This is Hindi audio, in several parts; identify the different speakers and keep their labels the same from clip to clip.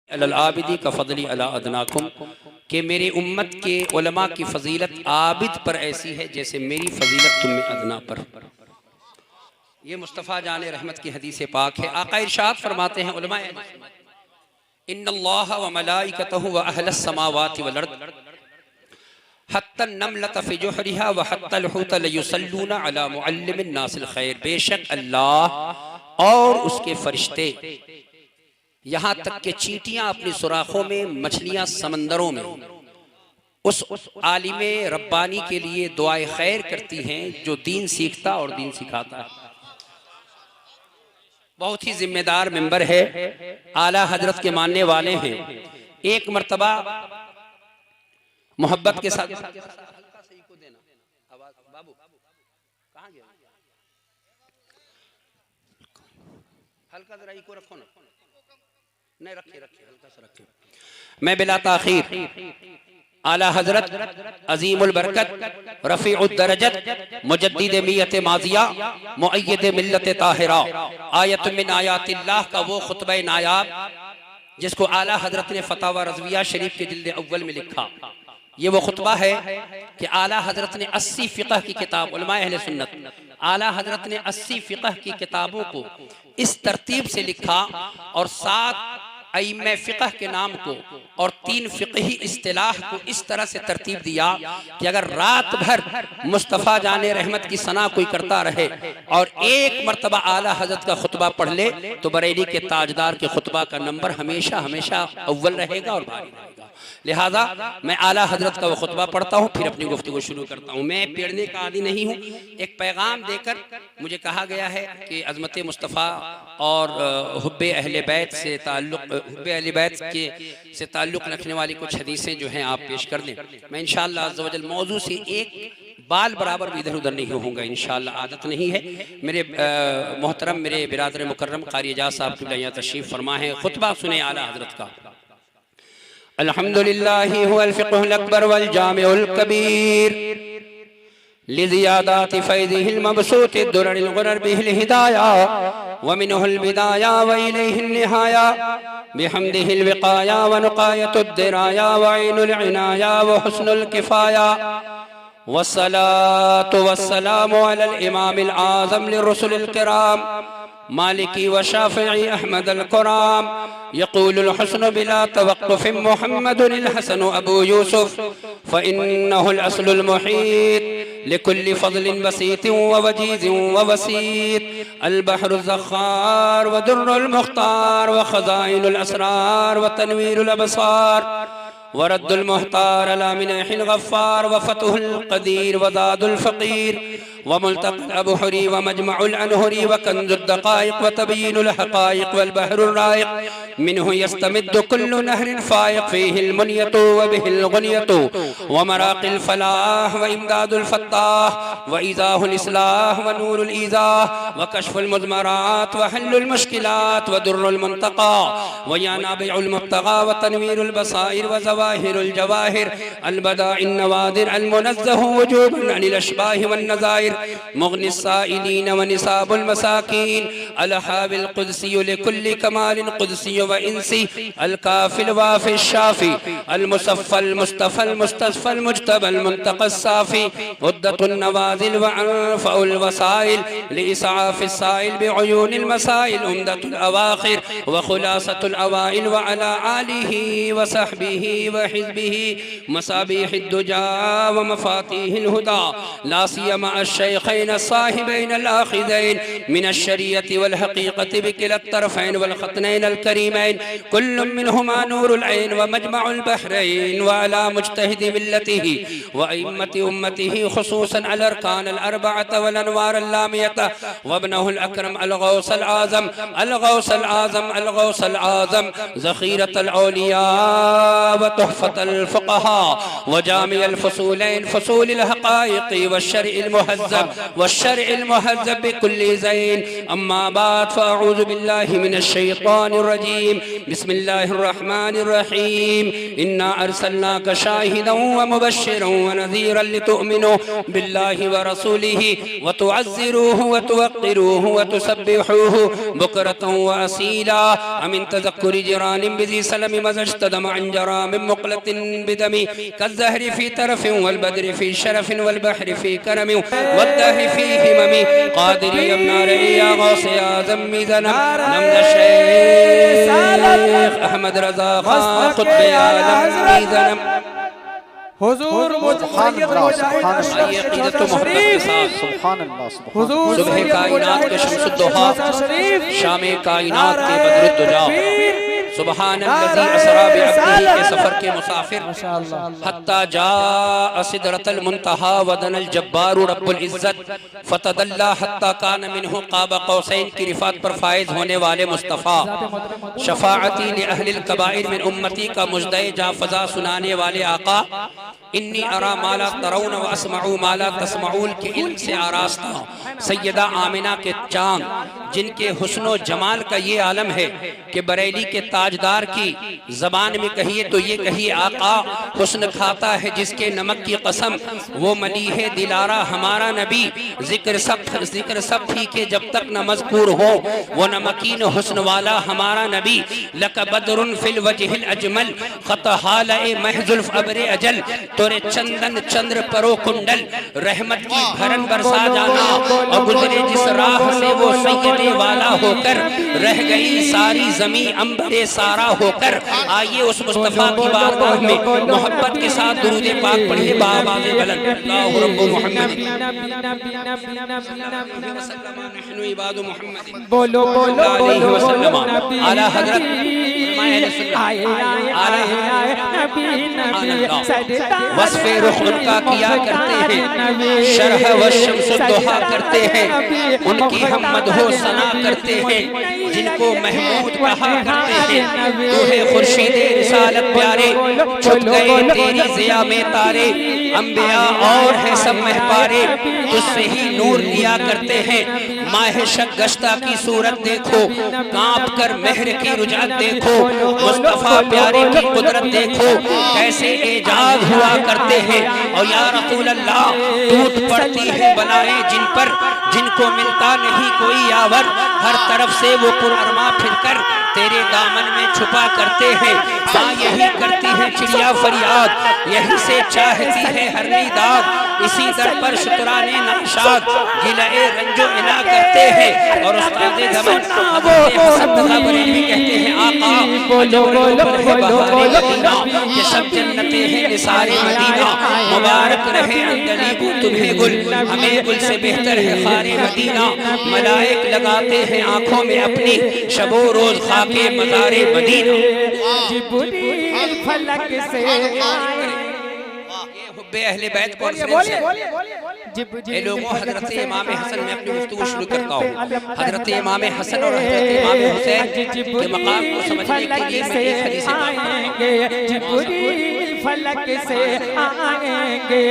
Speaker 1: अल आबिदी का फजली अला अदनाकुम कि मेरे उम्मत के उलमा की फजीलत आबिद पर ऐसी है जैसे मेरी फजीलत तुम में अदना पर। ये मुस्तफ़ा जाने रहमत की हदीस पाक है। आका इरशाद फरमाते हैं उलमा इन्नल्लाह व मलाइकतहु व अहलस समावाति वल अर्द हत्तन नमलत फी जुहरिहा व हत्तल हुत लयुसल्लूना अला मुअल्लिमिन नासिल खैर। बेशक अल्लाह और उसके फरिश्ते यहाँ तक के चींटियां अपनी सुराखों में, मछलियां समंदरों में उस आलिमे रब्बानी के लिए दुआए खैर करती हैं जो दीन सीखता और दीन सिखाता है। बहुत ही जिम्मेदार मेंबर है, आला हजरत के मानने वाले हैं। एक मर्तबा मोहब्बत के साथ हल्का जरा इको रखो ना, नहीं रखे हल्का सा रखे। मैं बिला ताखीर आला हजरत अजीमुल बरकत रफीउद दरजत मुजद्दिद मियत माजिया मुअय्यद मिल्लत ताहिरा आयत मिन आयातिल्लाह का वो खुतबा नायाब जिसको आला हजरत ने फतावा रज़विया शरीफ के जिल्द अव्वल में लिखा। ये वो खुतबा है कि आला हजरत ने 80 फ़िक़ह की किताब, उलमाए अहले सुन्नत आला हजरत ने 80 फ़िक़ह की किताबों को इस तरतीब से लिखा और 7 अइम्मे फ़िक़ह के नाम को और 3 फ़िक़ही इस्तिलाह को इस तरह से तरतीब दिया कि अगर रात भर मुस्तफ़ा जाने रहमत की सना कोई करता रहे और एक मर्तबा आला हजरत का खुतबा पढ़ ले तो बरेली के ताजदार के खुतबा का नंबर हमेशा हमेशा अव्वल रहेगा और भारी रहेगा। लिहाजा मैं आला हजरत का वो खुतबा पढ़ता हूँ, फिर अपनी गुफ्तगू शुरू करता हूँ। मैं पेड़ने का आदी नहीं हूँ। एक पैगाम देकर मुझे कहा गया है कि अज़मत मुस्तफ़ा और हुब्बे अहले बैत से ताल्लुक़, हुब्बे अहले बैत के से ताल्लुक़ रखने वाली कुछ हदीसें जो हैं आप पेश कर दें। मैं इंशाअल्लाह अज़्ज़ व जल मौजू से एक बाल बराबर भी इधर उधर नहीं होऊंगा इंशाअल्लाह, आदत नहीं है। मेरे मोहतरम मेरे बिरादर मुकर्रम क़ारी एजाज़ साहब यहाँ तशरीफ़ फरमा है। खुतबा सुने आला हजरत का। अल्हम्दुलिल्लाहि हुवल फ़िक़्हुल अकबर वल जामिउल कबीर लिज़ियादाति फ़ैज़िहिल मबसूति दुररिल गुरर बिहिल हिदाया व मिनहुल बिदाया व इलैहिन निहाया बिहम्दिहिल विक़ाया व नुक़ायतुद दिराया व ऐनुल इनाया व हुस्नुल किफ़ाया वस्सलातु वस्सलामु अलल इमामिल आज़म लिर्रुसुलिल किराम मालिकी व शाफ़िई अहमदुल कुराम यक़ूलुल हुस्नु बिला तवक़्क़ुफ़ मुहम्मदुल हसन अबू यूसुफ़ फ़इन्नहुल अस्लुल मुहीत लिकुल्लि फ़ज़लिन बसीतिन व वजीज़िन व वसीत अल बहरुज़ ज़ख़्ख़ार व दुर्रुल मुख़्तार व ख़ज़ाइनुल असरार व तनवीरुल अबसार वरद्दुल मुहतार अला मिनहिल गफ़्फ़ार व फ़तहुल क़दीर व ज़ादुल फ़क़ीर व मुल्तक़ल अबहुरी व मजमउल अनहुरी व कंजुद दक़ाइक़ व तबयीनुल हक़ाइक़ वल बहरुर राइक़ मिन्हु यस्तमिद्दु कुल्लु नहरिन फ़ाइक़ फ़ीहिल मुनियतु व बिहिल गुनियतु व मराक़िल फ़लाह व इमदादुल फ़त्ताह व इज़ाहुल इस्लाह व नूरुल ईज़ाह व कश्फ़ुल मुज़मरात व हल्लुल मुश्किलात व दुर्रुल मुंतक़ा व यानाबिउल मुब्तग़ा व तनवीरुल बसाइर व ज़वाहिरुल जवाहिर अल बदाइ'न नवादिर अल मुनज़्ज़हु वजूबन अनिल अशबाह वन नज़ाइर मुग़निस साइलीन व निसाबुल मसाकीन अल हाविल क़ुद्सी लिकुल्लि कमालिन क़ुद्सी व इंसी अल काफ़िल वाफ़िश शाफ़ी अल मुसफ़्फ़ल मुस्तफ़ल मुस्तस्फ़ल मुज्तबल मुंतक़स साफ़ी उद्दतुन नवाज़िल व अनफ़उल वसाइल लिइस्आफ़िस साइल बिउयूनिल मसाइल उम्दतुल अवाख़िर व ख़ुलासतुल अवाइल व अला आलिही व सहबिही व हिज़्बिही मसाबिहिद दुजा व मफ़ातीहिल हुदा ला सियमा अश-शैख़ैन अस-साहिबैन अल-आख़िज़ैन मिनश शरीअति वल हक़ीक़ति बिकिलत तरफ़ैन वल ख़त्नैन अल करीमैन कुल्लुम मिनहुमा नूरुल ऐन व मजमउल बहरैन व अला मुज्तहिदि मिल्लतिही व अइम्मति उम्मतिही ख़ुसूसन अल अरकान अल अर्बअत वल अनवार अल लामियत व इब्नुहुल अकरम अल गौस अल आज़म अल गौस अल आज़म अल गौस अल आज़म ज़ख़ीरत अल औलिया व तुहफ़त अल फ़ुक़हा व जामि अल फ़ुसूलैन फ़ुसूल अल हक़ाइक़ व शरअल मुहज़्ज़ब व शरअल मुहज़्ज़ब बिकुल्लि ज़ैन अम्मा बाद फ़अऊज़ु बिल्लाहि मिनश शैतानिर रजीम रहीम बिस्मिल्लाहिर रहमानिर रहीम इन्ना अरसलनाका शाहिदन व मुबश्शिरन व नज़ीरन लितुअमिनु बिल्लाहि व रसूलिहि व तुअज़्ज़िरूहु व तुवक़्क़िरूहु व तुसब्बिहूहु बुक्रतन व असीला अमिन तज़क्कुरि जिरानिन बिज़ी सलमि मज़ज्तदम अन जरामिन मुक़लतिन बिदमि कज़्ज़हरि फी तरफ़िन वल बद्रि फी शरफ़िन वल बहरि फी करमिन वद्दहरि फी हिममि क़ादिरी अब्ना रइया गौसे आज़म मिज़नम नमद शेख अहमद रज़ा खान क़ुत्बे आलम मिज़नम
Speaker 2: हुजूर
Speaker 1: सुबह कायनात के शम्सुद्दुहा शाम कायनात के बदरुद्दुजा सुबहानल्लज़ी असरा बिअब्दिही के सफर के मुसाफिर हत्ता जा सिदरतल मुंतहा वदनल जब्बारु रब्बुल इज्जत फतदल्ला हत्ता कान मिन्हु क़ाब क़ौसैन की रिफ़ात पर फाइज होने वाले मुस्तफ़ा शफ़ाअती लि अहलिल कबाइर मिन उम्मती का मुजदे जा फज़ा सुनाने वाले आका इन्नी अरा माला तरौन व अस्मऊ माला तस्मऊन के इल्म से आरास्ता सैयदा आमिना के चांद जिनके हुस्नो जमाल का ये आलम है कि बरेली के ताजदार की जबान में कहिए तो ये कहिए आका हुस्न खाता है जिसके नमक की कसम वो मलीह दिलारा हमारा नबी जिक्र सब ठीक है जब तक न मज़कूर हो वो नमकीन हुस्न वाला हमारा नबी लक बदरुन फिल वजहिल अजमल खत हाल ए महजुल्फ अबरे अजल तोरे चंदन चंद्र परो कुंडल रहमत की भरन बरसा जाना और गुजरे जिस राह से वो सैयदे वाला होकर रह गई सारी जमी अंबरे सारा होकर। आइए उस मुस्तफा की बारगाह में मोहब्बत के साथ दुरूद पाक पढ़िए बाआवाज़े बुलंद अल्लाहु रब्बु मुहम्मद नहनु इबादु मुहम्मद बोलो बोलो बोलो वसल्लम आला हजरत वस्फ़े रुख उनका किया करते हैं शरह व शम्सुद्दुहा करते हैं उनकी हम मदहो सना करते हैं जिनको महमूद कहा करते हैं तू है खुर्शीद रिसालत प्यारे छुप गए तेरी ज़िया में तारे अंबिया और है सब महपारे तुझसे ही नूर लिया करते हैं माह शक गश्ता की सूरत देखो कांप कर मेहर की रुजात देखो मुस्तफा प्यारे की कुदरत देखो कैसे एजाज हुआ करते हैं और या रसूल अल्लाह टूट पड़ती है बलाएं जिन पर जिनको मिलता नहीं कोई यावर हर तरफ से वो पुरअरमा फिरकर तेरे दामन में छुपा करते हैं। हाँ यही करती है चिड़िया फरियाद यही से चाहती है हर निदाद इसी दर पर शुक्राने नाशाद गिलाए रंजो इना करते हैं और उस्ताद ज़मान कहते हैं आका जो ये सब जन्नतें हैं निसारे मदीना मुबारक रहे अंगलीबू तुम्हें गुल हमें गुल से बेहतर है खारे मदीना मलाइक लगाते हैं आंखों में अपनी शबो रोज खाके मज़ारे मदीना जिब्रील फलक से हुब्बे अहले बैत कॉन्फ्रेंस है लोगों हजरत इमाम हसन में अपनी गुफ्तगू शुरू करता हूँ। हजरत इमाम हसन और हजरत इमाम हुसैन के मकाम को समझने के लिए मैं एक हदीस फलक से आएंगे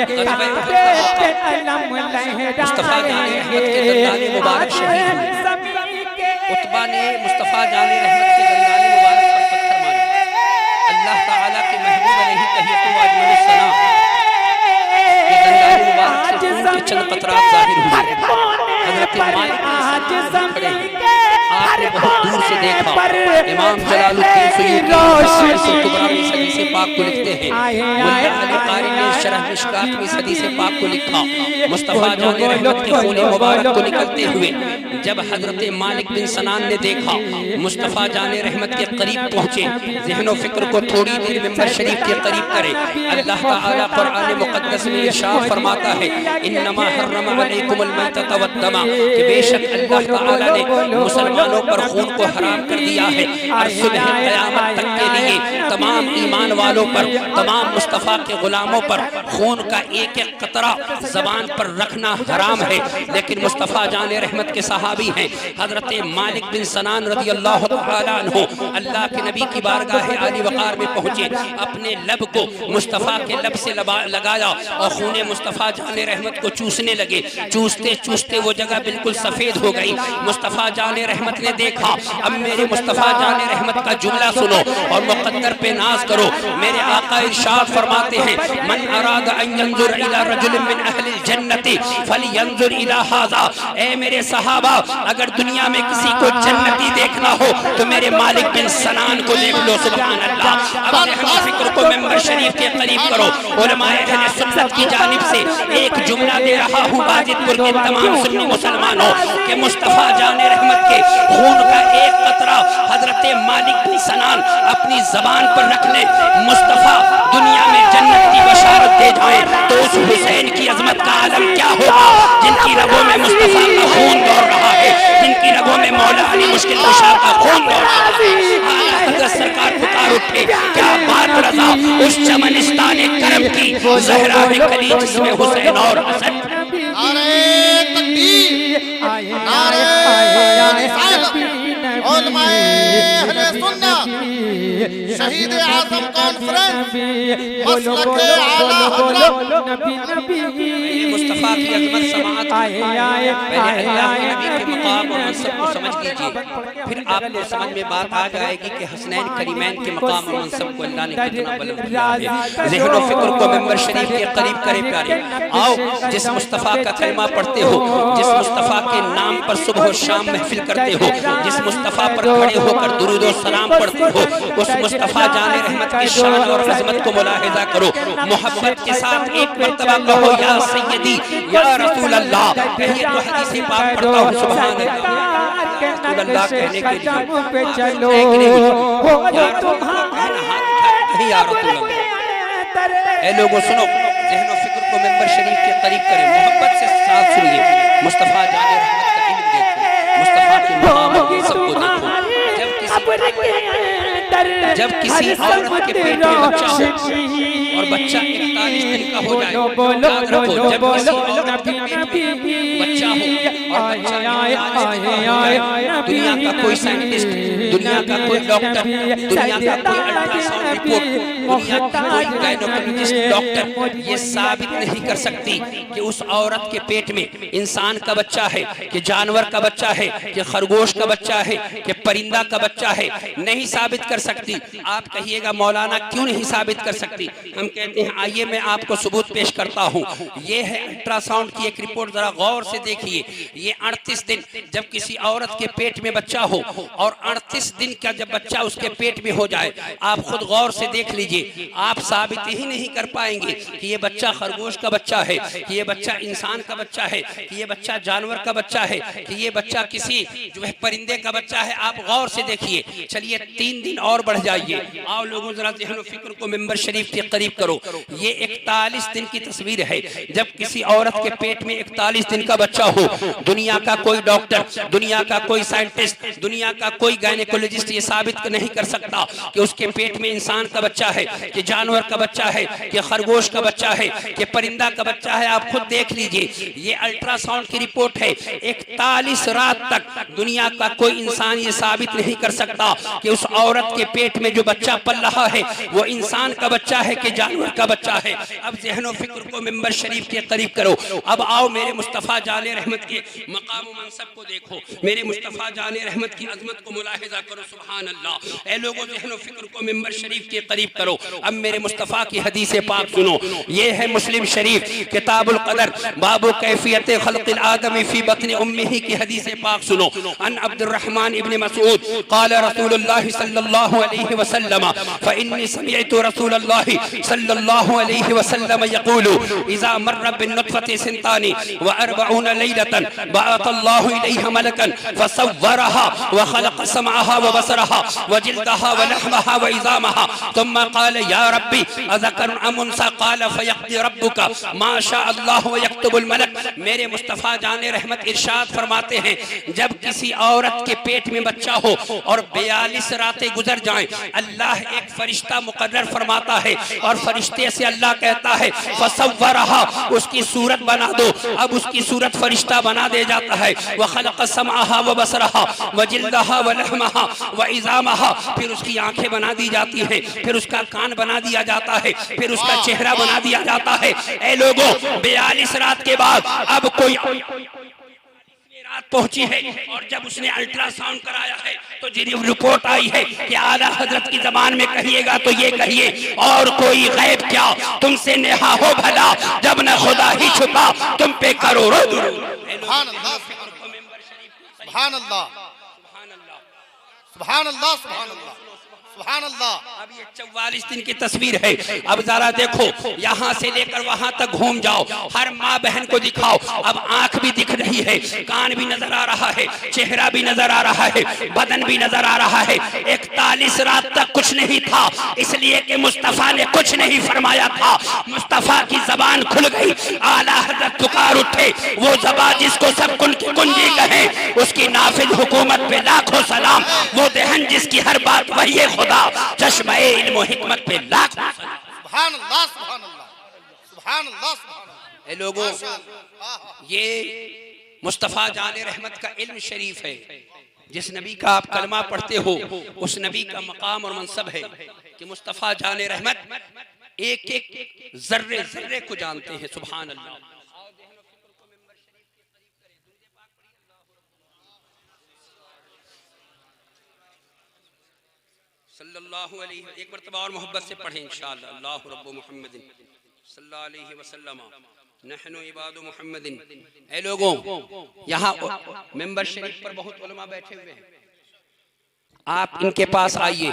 Speaker 1: मुस्तफा जाने रहमत के दंदाने मुबारक शहीद उतबा ने मुस्तफा जाने रहमत के दंदाने मुबारक पर पत्थर मारे अल्लाह ताला के महबूब अलैहि तहियतु व अजमल सलाम ये दंदाने मुबारक से खून के चंद कतरात जाहिर हुए। हजरत मालिक आपने बहुत दूर से देखा इमाम जलालुद्दीन सुयूती सदी से पाक को लिखते हैं मुल्ला अली कारी ने शरह मिशकात में सदी से पाक को लिखा मुस्तफा जाने रहमत के खून मुबारक को निकलते हुए जब हजरत मालिक बिन सनान ने देखा मुस्तफा जाने रहमत के करीब पहुंचे ज़हन व फिक्र को थोड़ी देर मिंबर शरीफ के करीब करे अल्लाह ताला कुरान मुक़द्दस में इरशाद फरमाता है इन्नमा हर्रम अलैकुमुल मैतत वद्दमा कि बेशक अल्लाह ताला ने मुसलमानों पर खून को हराम कर दिया है और सुबह क़यामत तक के लिए तमाम ईमान वालों पर, तमाम मुस्तफ़ा के गुलामों पर खून का एक एक कतरा ज़बान पर रखना हराम है। लेकिन मुस्तफ़ा जान रहमत के सहाबी हैं हज़रत मालिक बिन सनान रज़ी अल्लाह तआला अन्हु अल्लाह के नबी की बारगाह आली वक़ार में पहुँचे, अपने लब को मुस्तफ़ा के लब से लगाया और खून मुस्तफ़ा जान रहमत को चूसने लगे। चूसते चूसते वो जगह बिल्कुल सफ़ेद हो गई। मुस्तफ़ा जान रहमत ने देखा, अब मेरे मुस्तफ़ा जान रहमत का जुमला सुनो और मुक़द्दर पे नाज करो। मेरे आका इरशाद फरमाते हैं, मन अराद अन यंजुर इला रजुलिन मिन अहलिल जन्नति फलयंजुर इला हाज़ा। ए मेरे सहाबा, अगर दुनिया में किसी को जन्नती देखना हो तो मेरे मालिक बिन सनान को देख लो। सुभान अल्लाह। अब अपने फिक्र को मेंबर शरीफ के करीब करो। उलमाए अहले सुन्नत की जानिब से एक जुमला दे रहा हूँ वाजिदपुर के तमाम सुन्नी मुसलमानों के मुस्तफ़ा जान रहमत के खून का एक कतरा हजरत मालिक बिन सनान अपनी जबान पर रख ले, मुस्तफ़ा दुनिया में जन्नत की बशारत दे जाए तो उस हुसैन की अजमत का आलम क्या होगा, जिनकी रगों में मुस्तफ़ा का खून दौड़ रहा है, जिनकी रगों में मौला अली मुश्किल कुशा का खून दौड़ रहा है। हज़रत सरकार पुकार उठे, क्या बात रज़ा उस चमनिस्तान करम की, ज़हरा है कली जिसमें हुसैन और हसन।
Speaker 3: शहीद आज़म कॉन्फ्रेंस
Speaker 1: मुस्तफ़ा की अज़मत समाअत पहले अल्लाह के नबी के मकाम और मनसब को समझ लीजिए, फिर आपको समझ में बात आ जाएगी कि हसनैन करीमैन के मकाम और मनसब को अल्लाह ने कितना बुलंद किया है। ज़हन व फिक्र को मेंबर शरीफ के करीब करे प्यारे। आओ जिस मुस्तफ़ा का कलमा पढ़ते हो, जिस मुस्तफ़ा के नाम पर सुबह शाम महफिल करते हो, जिस मुस्तफ़ा पर खड़े होकर दुरूद और सलाम पढ़ते हो, उस मुस्तफ़ा जाने रहमत की शान और अज़मत को मुलाहिज़ा करो। मोहब्बत के साथ एक मर्तबा कहो, या सैयदी या रसूल अल्लाह। कहिए तो हदीस पाक पढ़ता हूँ, सुभान अल्लाह। रसूल अल्लाह कहने के लिए या रसूल अल्लाह। ऐ लोगों सुनो, ज़हन व फिक्र को मेंबर शरीफ के करीब करें, मोहब्बत से साथ सुनिए। मुस्तफ़ा जाने रहमत का इल्म देखो, मुस्तफ़ा के मकाम और सबको देखो। जब किसी औरत के पेट में बच्चा हो और बच्चा 41 दिन का हो जाए, याद रखो, जब किसी औरत के पेट में बच्चा हो और बच्चा दुनिया का कोई साइंटिस्ट, दुनिया का कोई डॉक्टर, दुनिया का कोई अल्ट्रासाउंड रिपोर्ट, दुनिया का कोई गायनोकोलॉजिस्ट डॉक्टर ये साबित नहीं कर सकती कि उस औरत के पेट में इंसान का बच्चा है, कि जानवर का बच्चा है, कि खरगोश का बच्चा है, कि परिंदा का बच्चा है। नहीं साबित कर सकती। आप कहिएगा मौलाना क्यों नहीं साबित कर सकती? हम कहते हैं आइए मैं आपको सबूत पेश करता हूँ। ये है अल्ट्रासाउंड की एक रिपोर्ट, जरा गौर से देखिए। ये 38 दिन जब किसी औरत के पेट में बच्चा हो और 38 दिन का जब बच्चा उसके पेट में हो जाए, आप खुद गौर से देख लीजिए, आप साबित ही नहीं कर पाएंगे कि ये बच्चा खरगोश का बच्चा है, कि ये बच्चा इंसान का बच्चा है, कि ये बच्चा जानवर का बच्चा है, कि ये बच्चा किसी जो है परिंदे का बच्चा है। आप गौर से देखिए। चलिए 3 दिन और बढ़ जाइए। आओ लोगों जरा ज़हन व फिक्र को मेंबर शरीफ के करीब करो। ये 41 दिन की तस्वीर है जब किसी औरत के पेट में 41 दिन का बच्चा हो। दुनिया का कोई डॉक्टर, दुनिया का कोई साइंटिस्ट, दुनिया का कोई गायनेकोलॉजिस्ट ये साबित नहीं कर सकता कि उसके पेट में इंसान का बच्चा है, कि जानवर का बच्चा है, कि खरगोश का बच्चा है, कि परिंदा का बच्चा है। आप खुद देख लीजिए, ये अल्ट्रासाउंड की रिपोर्ट है। 41 रात तक दुनिया का कोई इंसान ये साबित नहीं कर सकता कि उस औरत के पेट में जो बच्चा पल रहा है वो इंसान का बच्चा है कि जानवर का बच्चा है। अब ज़हन व फिक्र को मेंबर शरीफ के करीब करो। अब आओ मेरे मुस्तफ़ा जाने रहमत के मकाम व मनसब को देखो, मेरे मुस्तफ़ा जाने रहमत की अज़मत को मुलाहिज़ा करो। सुभान अल्लाह। ऐ लोगों ज़हन व फिक्र को मेंबर शरीफ के करीब करो। अब मेरे मुस्तफ़ा की हदीस पाक सुनो। ये है मुस्लिम शरीफ किताबुल क़दर बाबु कैफियत खल्क़िल आदमी फ़ी बत्न उम्मिही की हदीस पाक सुनो। अन अब्दुर्रहमान इब्न मसऊद क़ाल रसूलुल्लाह सल्लल्लाहु अलैहि वसल्लम फ़इन्नी समिअतु रसूलल्लाह सल्लल्लाहु अलैहि वसल्लम यक़ूलु इज़ा मर्र बिन्नुत्फ़ति सिंतानी व अर्बऊन लैलतन बअतल्लाहु इलैहा मलकन फसव्वरहा व खलक़ समअहा व बसरहा व जिल्दहा व लहमहा व इज़ामहा थुम्मा क़ाल या रब्बी अज़करुन अम उन्सा क़ाल फ़यक़्दी रब्बुका मा शा अल्लाहु व यक्तुबुल मलक। मेरे मुस्तफ़ा जाने रहमत इरशाद फरमाते हैं, जब किसी औरत के पेट में बच्चा हो और 42 रातें गुजर जाएं, अल्लाह एक फरिश्ता मुकर्रर फरमाता है और फरिश्ते से अल्लाह कहता है फसव्वरहा, उसकी सूरत बना दो। अब उसकी सूरत फरिश्ता बना दे जाता है। व खलक़ समअहा व बसरहा व जिल्दहा व लहमहा व इज़ामहा, फिर उसकी आंखें बना दी जाती हैं, फिर उसका कान बना दिया जाता है, फिर उसका चेहरा बना दिया जाता है। ए लोगों, 42 रात के बाद अब कोई रात पहुंची है और जब उसने अल्ट्रासाउंड कराया है तो जी रिपोर्ट आई है कि आला हजरत की जबान में कहिएगा तो ये कहिए, और कोई गैब क्या तुमसे नेहा हो भला, जब न खुदा ही छुपा तुम पे करोड़ों दुरूद।
Speaker 3: सुभान अल्लाह, सुभान अल्लाह, सुभान अल्लाह, सुभान अल्लाह, सुभान अल्लाह।
Speaker 1: अब ये 44 दिन की तस्वीर है। अब जरा देखो, यहाँ से लेकर वहां तक घूम जाओ, हर माँ बहन को दिखाओ। अब आंख भी दिख रही है, कान भी नजर आ रहा है, चेहरा भी नजर आ रहा है, बदन भी नजर आ रहा है। 41 रात तक कुछ नहीं था, इसलिए कि मुस्तफा ने कुछ नहीं फरमाया था। मुस्तफा की जबान खुल गई, आला हज़रत पुकार उठे। वो जबान जिसको सब कुन की कुंजी कहे, उसकी नाफिज हुकूमत पे लाखों सलाम। वो दहन जिसकी हर बात वही खुदा, चश्मे इल्म हिकमत पे लाखों सलाम।
Speaker 3: सुभान अल्लाह, सुभान अल्लाह, सुभान अल्लाह, सुभान अल्लाह।
Speaker 1: ए लोगों, ये मुस्तफ़ा जाने रहमत का इल्म शरीफ है। जिस नबी का आप कलमा पढ़ते हो, उस नबी का मकाम और मनसब है कि मुस्तफ़ा जाने रहमत एक एक जर्रे जर्रे को जानते हैं। सुभान अल्लाह। सल्लल्लाहु अलैहि, एक मरतबा और मोहब्बत से पढ़ें इंशाअल्लाह। अल्लाहु रब्बु मुहम्मदिन सल्लल्लाहु अलैहि वसल्लम नहनु इबादु मुहम्मदिन। ऐ लोगों, यहाँ मेंबर शरीफ पर बहुत उलमा बैठे हुए हैं, आप इनके पास आइए।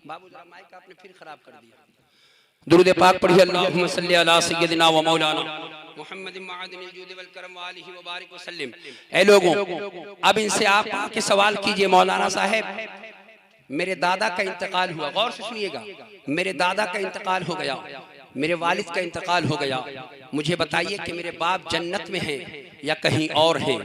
Speaker 1: बाबू जरा माइक आपने फिर खराब कर दिया। दुरूद पाक पढ़िए। अल्लाहुम्मा सल्ली अला सय्यदिना व मौलाना मुहम्मदिन मअदिनिल जूद वल करम व आलिहि व बारिक व सल्लिम। ऐ लोगों, अब इनसे आप आके सवाल कीजिए, मौलाना साहब मेरे दादा का इंतकाल हुआ, गौर से सुनिएगा, मेरे दादा का इंतकाल हो गया, मेरे वालिद का इंतकाल हो गया, मुझे बताइए कि मेरे बाप जन्नत में हैं या कहीं और हैं?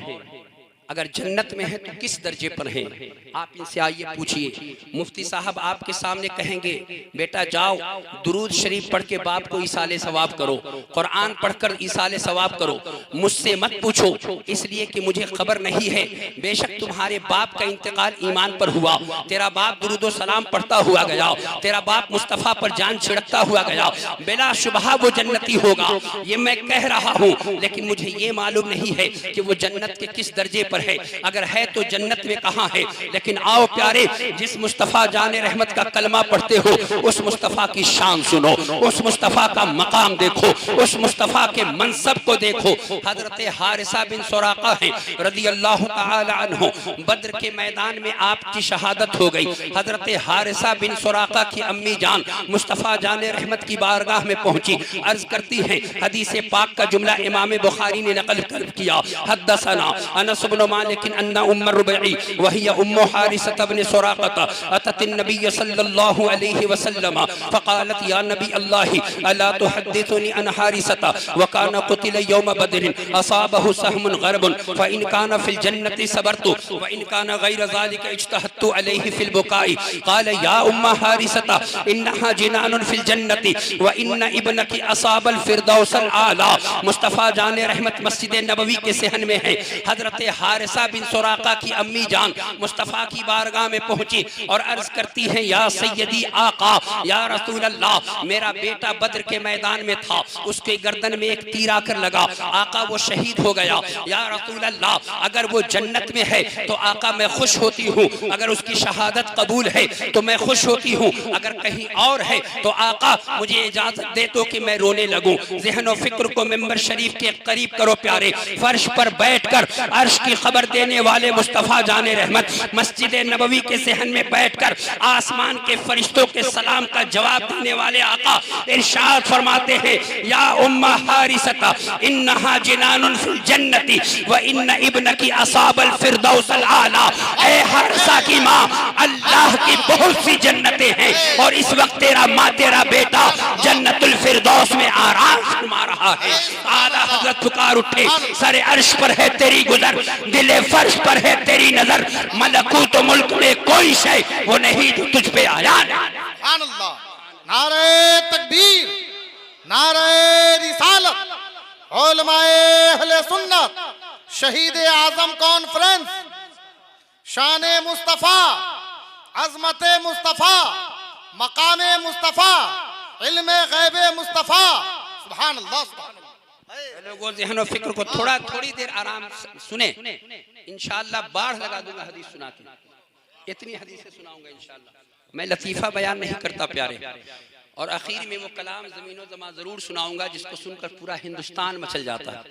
Speaker 1: अगर जन्नत में है तो किस दर्जे पर हैं? आप इनसे आइए पूछिए। मुफ्ती साहब आपके सामने कहेंगे, बेटा जाओ दुरूद शरीफ पढ़ के बाप को इसाले सवाब करो, कुरान पढ़कर इसाले सवाब करो। मुझसे मत पूछो, इसलिए कि मुझे खबर नहीं है। बेशक तुम्हारे बाप का इंतकाल ईमान पर हुआ, तेरा बाप दुरूद सलाम पढ़ता हुआ गया, तेरा बाप मुस्तफ़ा पर जान छिड़कता हुआ गया, बिला शुबहा वो जन्नती होगा, ये मैं कह रहा हूँ। लेकिन मुझे ये मालूम नहीं है कि वो जन्नत के किस दर्जे पर है, अगर है तो जन्नत में कहाँ है। लेकिन आओ प्यारे, जिस मुस्तफ़ा जाने रहमत का कलमा पढ़ते हो, उस मुस्तफ़ा की शान सुनो, उस मुस्तफ़ा का मकाम देखो, उस मुस्तफ़ा के मनसब को देखो। हजरत हारिसा बिन सुराका है रज़ी अल्लाह तआला अन्हु, बद्र के मैदान में आपकी शहादत हो गई। हजरत हारिसा बिन सुराका की अम्मी जान मुस्तफ़ा जाने रहमत की बारगाह में पहुंची, अर्ज करती हैं, हदीस पाक का जुमला इमाम बुखारी ने नकल किया, हद्दसना अनस इब्न मालिक अन्ना उम्म रुबई वही उम्मु हारिसा इब्न सुराका अतत नबी सल्लल्लाहु अलैहि वसल्लम फक़ालत या नबी अल्लाह अला तुहद्दिथुनी अन हारिसा व कान क़ुतिल यौम बद्र असाबहु सहमुन गरबुन फ़इन कान फिल जन्नति सबरतु व इन कान गैर ज़ालिका इज्तहदतु अलैहि फिल बुकाई क़ाल या उम्म हारिसा इन्नहा जिनानुन फिल जन्नति व इन्न इब्नकी असाबल फिरदौसल आला। मुस्तफ़ा जाने रहमत मस्जिद नबवी के सहन में है। हजरत हारिसा बिन सुराका की अम्मी जान मुस्तफ़ा की बारगाह में पहुंची और अर्ज करती हैं, या सैयदी आका, या रसूल अल्लाह, मेरा बेटा बद्र के मैदान में था, उसके गर्दन में एक तीर आकर लगा, आका वो शहीद हो गया। या रसूल अल्लाह, अगर वो जन्नत में है तो आका मैं खुश होती हूँ, अगर उसकी शहादत कबूल है तो मैं खुश होती हूँ, अगर कहीं और है तो आका मुझे इजाजत दे तो कि मैं रोने लगूं। ज़हन और फिक्र को मेंबर शरीफ के करीब करो प्यारे। फर्श पर बैठकर अर्श की खबर देने वाले मुस्तफ़ा जाने रहमत मस्जिद नबवी के सहन में बैठकर आसमान के फरिश्तों के सलाम का जवाब देने वाले आका इरशाद फरमाते हैं, या उम्मा हारिसा इन्नहा जिनानुन फिल जन्नति व इन्न इब्नकी असाबल फिरदौसल आला। ऐ हारिसा की माँ, अल्लाह की बहुत सी जन्नतें हैं और इस वक्त तेरा बेटा जन्नतुल फिरदौस में आराम फरमा रहा है। आला हज़रत पुकार उठे, सरे अर्श पर है तेरी गुजर, दिले फर्श पर है तेरी नजर, मलकूत मुल्क में कोई शय वो नहीं जो तुझ पे आया।
Speaker 3: नारे तकबीर, नारे रिसालत, उलमाए अहले सुन्नत, शहीद आजम कॉन्फ्रेंस, शान मुस्तफ़ा, अजमत मुस्तफ़ा, मकाम मुस्तफ़ा, इल्म गैब मुस्तफ़ा। सुभान अल्लाह, सुभान अल्लाह।
Speaker 1: लोगों ज़हन और फिक्र को थोड़ी देर आराम सुने। इंशाअल्लाह बाढ़ लगा दूंगा हदीस सुना के, इतनी हदीसें सुनाऊंगा इंशाअल्लाह। मैं लतीफ़ा बयान नहीं करता प्यारे, और आखिर में वो कलाम ज़मीनो ज़मा ज़रूर सुनाऊंगा जिसको सुनकर पूरा हिंदुस्तान मचल जाता है।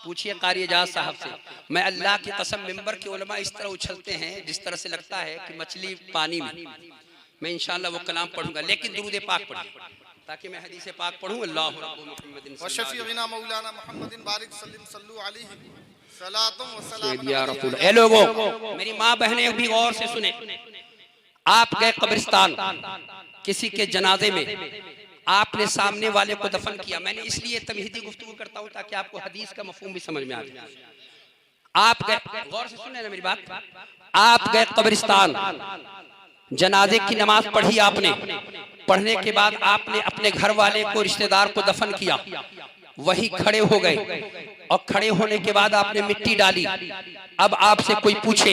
Speaker 1: पूछिए कारी एजाज साहब से, मैं अल्लाह की कसम मिंबर के उलमा इस तरह उछलते हैं जिस तरह से लगता है कि मछली पानी में। मैं इंशाअल्लाह वो कलाम पढ़ूंगा, लेकिन दुरूद पाक पढ़िए ताकि मैं हदीस पाक पढ़ूं। अल्लाह रब्बु मुहम्मदिन
Speaker 3: व शफीउना मौलाना मुहम्मदिन बारिक सल्लल्लाहु अलैहि सलातुम व सलाम
Speaker 1: या रसूल। ए लोगों, मेरी माँ बहनें भी गौर से सुने। आप गए कब्रिस्तान, किसी के जनाजे में आपने सामने वाले को दफन किया। मैंने इसलिए तमहीदी गुफ्तगू करता हूं ताकि आपको हदीस का मफहूम भी समझ में आ जाए। आप गए, गौर से सुने ना मेरी बात, आप गए कब्रिस्तान, जनाजे की नमाज पढ़ी आपने, पढ़ने के बाद आपने अपने घर वाले को, रिश्तेदार को दफन किया, वही खड़े हो गए, और खड़े होने के बाद आपने मिट्टी डाली। अब आपसे कोई पूछे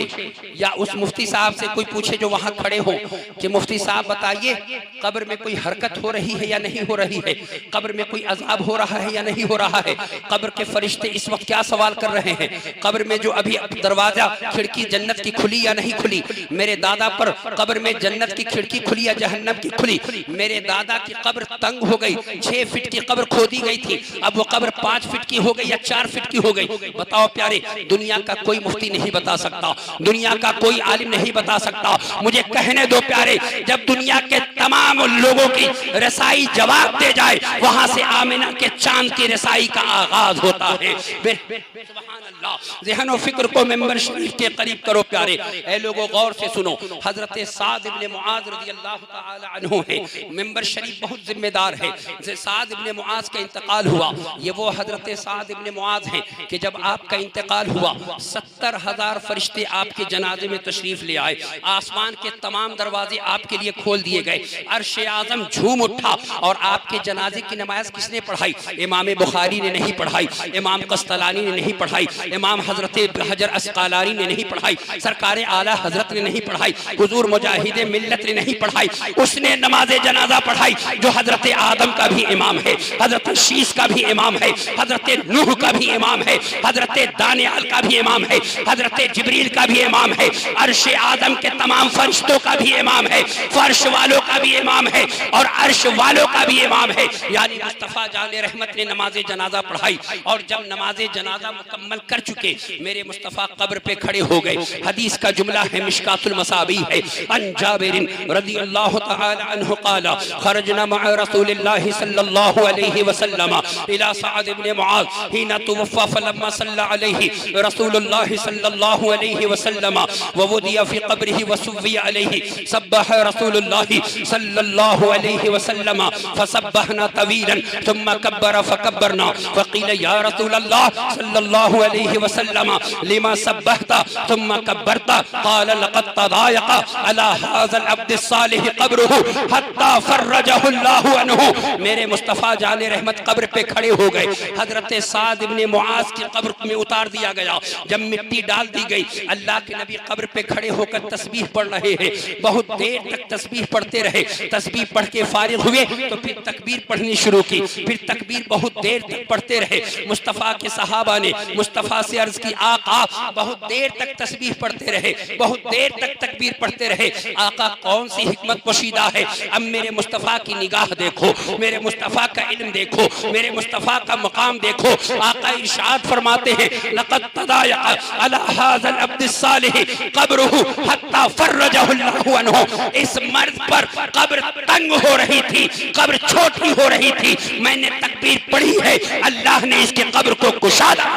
Speaker 1: या उस मुफ्ती साहब से कोई पूछे जो वहां खड़े हो कि मुफ्ती साहब बताइए कब्र में कोई हरकत हो रही है या नहीं हो रही है, कब्र में कोई अजाब हो रहा है या नहीं हो रहा है, कब्र के फरिश्ते इस वक्त क्या सवाल कर रहे हैं, कब्र में जो अभी दरवाजा खिड़की जन्नत की खुली या नहीं खुली, मेरे दादा पर कब्र में जन्नत की खिड़की खुली या जहन्नम की खुली, मेरे दादा की कब्र तंग हो गई, 6 फीट की कब्र खोदी गई थी, अब वो कब्र 5 फीट की हो गई या 4 फीट की हो गई। बताओ प्यारे, दुनिया का कोई मुफ्ती नहीं बता सकता, दुनिया का कोई आलिम नहीं बता सकता। मुझे कहने दो प्यारे, जब दुनिया के तमाम लोगों की रसाई जवाब दे जाए, वहां से आमिना के चांद की रसाई का आगाज होता है। सुभान अल्लाह। ज़हन और फिक्र को मिंबर शरीफ के करीब करो प्यारे। ऐ लोगों गौर से सुनो, हजरत साद इब्ने मुआज रज़ियल्लाहु ताला अन्हु है। मिंबर शरीफ बहुत जिम्मेदार है। साद इब्ने मुआज का इंतकाल हुआ, ये वो हजरत साद इब्ने मुआज हैं कि जब आपका इंतकाल हुआ 70,000 फरिश्ते आपके जनाजे में तशरीफ ले आए, आसमान के तमाम दरवाजे आपके लिए खोल दिए गए, अर्श आज़म झूम उठा, और आपके जनाजे की नमाज किसने पढ़ाई? इमाम बुखारी ने नहीं पढ़ाई, इमाम कस्तलानी ने नहीं पढ़ाई, इमाम हजरत हजर अस्क़लानी ने नहीं पढ़ाई, सरकार आला हजरत ने नहीं पढ़ाई, हुजूर मुजाहिद मिल्लत ने नहीं पढ़ाई, उसने नमाज जनाजा पढ़ाई जो हजरत आदम का भी इमाम है, हजरत शीश का भी इमाम है, हजरत नूह का भी इमाम है, हजरत दानियाल का भी इमाम है, हजरत जिब्रील का भी इमाम है, अर्श आदम के तमाम फरिश्तों का भी इमाम है, फर्श वालों का भी इमाम है, और अर्श वालों का भी इमाम है। यानी मुस्तफ़ा जाने रहमत ने नमाज जनाजा पढ़ाई, और जब नमाज जनाजा मुकम्मल कर चुके, मेरे मुस्तफ़ा कब्र पे खड़े हो गए। हदीस का जुमला है, मिशकातुल मसाबी है, अन जाबिर रज़ियल्लाहु तआला अन्हु क़ाला खरजना मअ रसूलिल्लाहि सल्लल्लाहु अलैहि वसल्लम इला सअद इब्न मुआज़ हिना तुवफ़्फ़ा फलम्मा सल्ला अलैहि रसूलुल्लाहि सल्लल्लाहु अलैहि वसल्लम व वुदिया फी क़ब्रिहि व सुव्विया अलैहि सब्बह रसूलुल्लाहि सल्लल्लाहु अलैहि वसल्लम फसब्बहना तवीलन थुम्मा कब्बर फकब्बरना फ़क़ील या रसूलल्लाह सल्लल्लाहु अलैहि वसल्लम लिमा सब्बहता थुम्मा कब्बरता क़ाल लक़द तदायक़ अला हाज़ल अब्द सालिह क़ब्रुहु हत्ता फ़र्रजहु अल्लाहु अन्हु। मेरे मुस्तफ़ा जाने रहमत कब्र पे खड़े हो गए, हजरत साद इब्ने मुआज़ की कब्र में उतार दिया गया, जब मिट्टी डाल दी गई, अल्लाह के नबी कब्र पे खड़े होकर तस्बीह पढ़ रहे हैं, बहुत देर तक तस्बीह पढ़ते रहे, तस्बीह पढ़ के फारिग हुए तो फिर तकबीर पढ़नी शुरू की, फिर तकबीर बहुत देर तक पढ़ते रहे। मुस्तफ़ा के सहाबा ने मुस्तफ़ा से अर्ज की, आका बहुत देर तक तस्बीह पढ़ते रहे, बहुत देर तक तकबीर पढ़ते रहे, आका कौन सी हिकमत पोशीदा है? अब मेरे मुस्तफ़ा की निगाह देखो, मेरे मुस्तफ़ा का इल्म देखो, मेरे मुस्तफ़ा का मकाम देखो। आका इरशाद फरमाते हैं, लक़द तदायक़ अला हाज़ल अब्द सालिह क़ब्रुहु हत्ता फ़र्रजहु अल्लाहु अन्हु। इस मर्द पर कब्र तंग हो रही थी, कब्र छोटी हो रही थी, मैंने तकबीर पढ़ी है, अल्लाह ने इसके कब्र को कुशादा।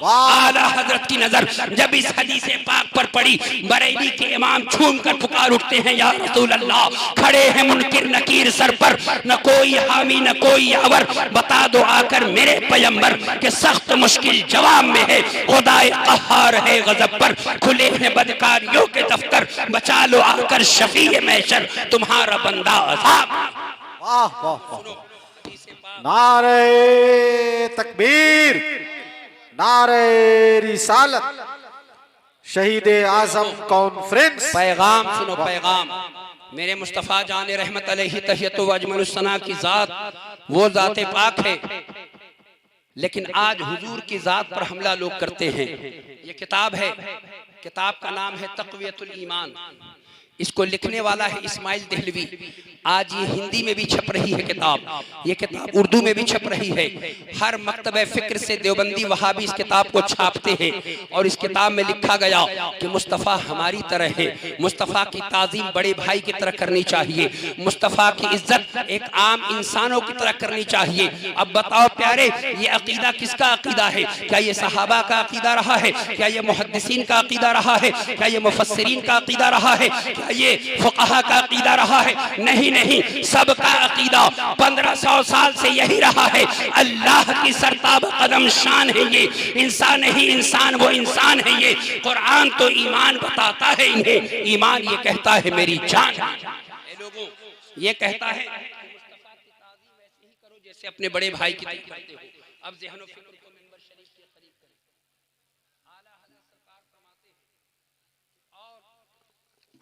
Speaker 1: आला हजरत की नजर जब इस हदीस पाक पर पड़ी, बरेली के इमाम झूम कर पुकार उठते हैं, या रसूल अल्लाह। खड़े हैं मुनकिर नकीर सर पर, न कोई हामी न कोई यावर, बता दो आकर मेरे पैगंबर के सख्त मुश्किल जवाब में है खुदाए कहार है गजब पर। खुले हैं बदकारियों के दफ्तर, बचा लो आकर शफीए महशर तुम्हारा बंदा अज़ाब।
Speaker 4: वाह वाह वाह, नारे तकबीर, नारे रिसालत, शहीद आजम कॉन्फ्रेंस।
Speaker 1: पैगाम सुनो, पैगाम। मेरे मुस्तफ़ा जान रहमत अलैहि तहियत व अजमलुस्सना की जात वो जाते पाक है, लेकिन आज हुजूर की जात पर हमला लोग करते हैं। ये किताब है, किताब का नाम है तक़वियतुल ईमान। इसको लिखने वाला है इस्माइल देहलवी। आज ये हिंदी में भी छप रही है किताब, ये किताब उर्दू में भी छप रही है। हर मकतबे फिक्र से देवबंदी वहाबी इस किताब को छापते हैं और इस किताब में लिखा गया कि मुस्तफ़ा हमारी तरह है, मुस्तफ़ा की ताज़ीम बड़े भाई की तरह करनी चाहिए, मुस्तफ़ा की इज्जत एक आम इंसानों की तरह करनी चाहिए। अब बताओ प्यारे, ये अकीदा किसका अकीदा है? क्या ये सहाबा का अकीदा रहा है? क्या ये मुहद्दिसीन का अकीदा रहा है? क्या ये मुफस्सिरीन का अकीदा रहा है? क्या ये फुक़हा का अकीदा रहा है? नहीं नहीं, सबका अकीदा 1500 साल से यही रहा है। अल्लाह की सरताब कदम शान है ये, इंसान नहीं इंसान वो इंसान है ये। कुरान तो ईमान बताता है इन्हें, ईमान ये कहता है मेरी जान। लोगों ये कहता है मुस्तफा की ताज़ीम वैसे ही करो जैसे अपने बड़े भाई की तरह करते हो। अब ज़हन व फिक्र को मिंबर शरीफ के करीब करें।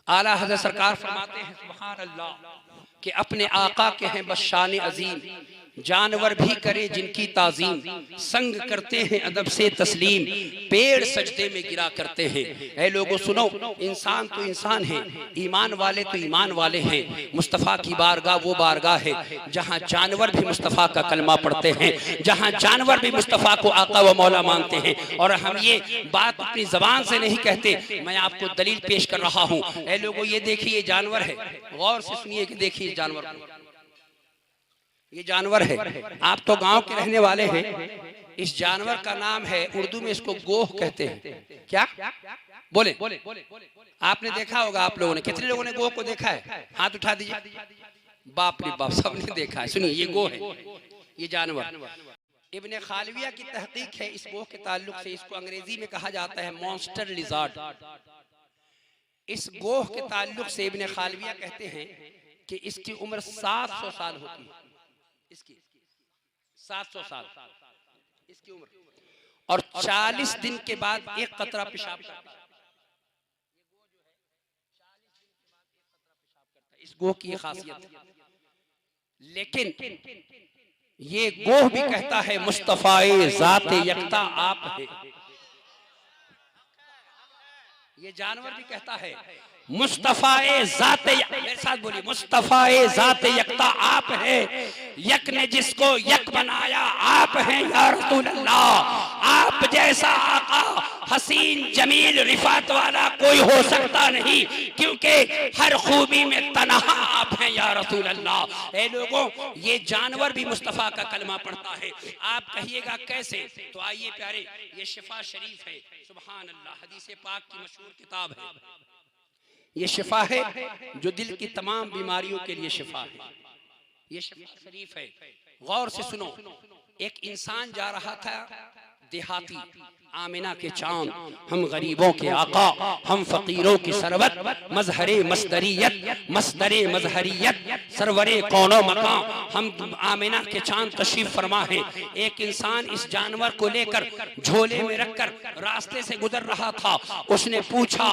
Speaker 1: आला हज़रत सरकार फरमाते हैं सुभान अल्लाह कि अपने आका के हैं बस शान अजीम, जानवर भी करे जिनकी ताज़ीम, संग करते हैं अदब से तस्लीम, पेड़ सजदे में गिरा करते हैं। ऐ लोगों सुनो, इंसान तो इंसान है, ईमान वाले तो ईमान वाले हैं। मुस्तफ़ा की बारगाह वो बारगाह है जहाँ जानवर भी मुस्तफ़ा का कलमा पढ़ते हैं, जहाँ जानवर भी मुस्तफ़ा को आका व मौला मानते हैं। और हम ये बात अपनी ज़बान से नहीं कहते, मैं आपको दलील पेश कर रहा हूँ। ऐ लोगों ये देखिए जानवर है, गौर से सुनिए कि देखिए जानवर को, ये जानवर है। आप तो गांव के रहने वाले हैं। इस जानवर का नाम है, उर्दू में इसको गोह कहते हैं। क्या बोले? आपने देखा होगा, आप लोगों ने, कितने लोगों ने गोह को देखा है? हाथ उठा दीजिए। बाप रे बाप, सबने देखा है। सुनिए, ये गोह है, ये जानवर। इब्ने खालविया की तहकीक है इस गोह के ताल्लुक से। इसको अंग्रेजी में कहा जाता है मॉन्स्टर लिजार्ड। इस गोह के ताल्लुक से इब्ने खालविया कहते हैं कि इसकी उम्र 700 साल होती है। इसकी 700 साल इसकी उम्र, और 40 दिन के बाद एक कतरा पेशाब करता है। इस गोह की खासियत है। लेकिन ये गोह भी कहता है मुस्तफ़ाए ज़ाते यक्ता आप है। ये जानवर भी कहता है मुस्तफ़ाए ज़ाते, मेरे साथ बोलिए, मुस्तफ़ाए ज़ाते यक्ता आप है, यक ने जिसको यक बनाया आप हैं या रसूल अल्लाह। आप जैसा आका हसीन जमील रिफात वाला कोई हो सकता नहीं, क्योंकि हर खूबी में तनहा आप हैं या रसूल अल्लाह। ए लोगों, ये जानवर भी मुस्तफ़ा का कलमा पढ़ता है। आप कहिएगा कैसे? तो आइए प्यारे, ये शिफा शरीफ है। सुभान अल्लाह, हदीस पाक की मशहूर किताब है। ये शिफा है जो दिल की तमाम बीमारियों के लिए शिफा है। ये शिफा शरीफ है। गौर से सुनो, एक इंसान जा रहा था देहाती, आमिना के चांद, हम गरीबों के आका, हम फकीरों की सरवत, मजहरे मस्दरियत, मस्दरे मजहरियत, सरवरे कौनो मकाम, हम आमिना के चांद तशरीफ फरमा है। एक इंसान इस जानवर को लेकर झोले में रखकर रास्ते से गुजर रहा था। उसने पूछा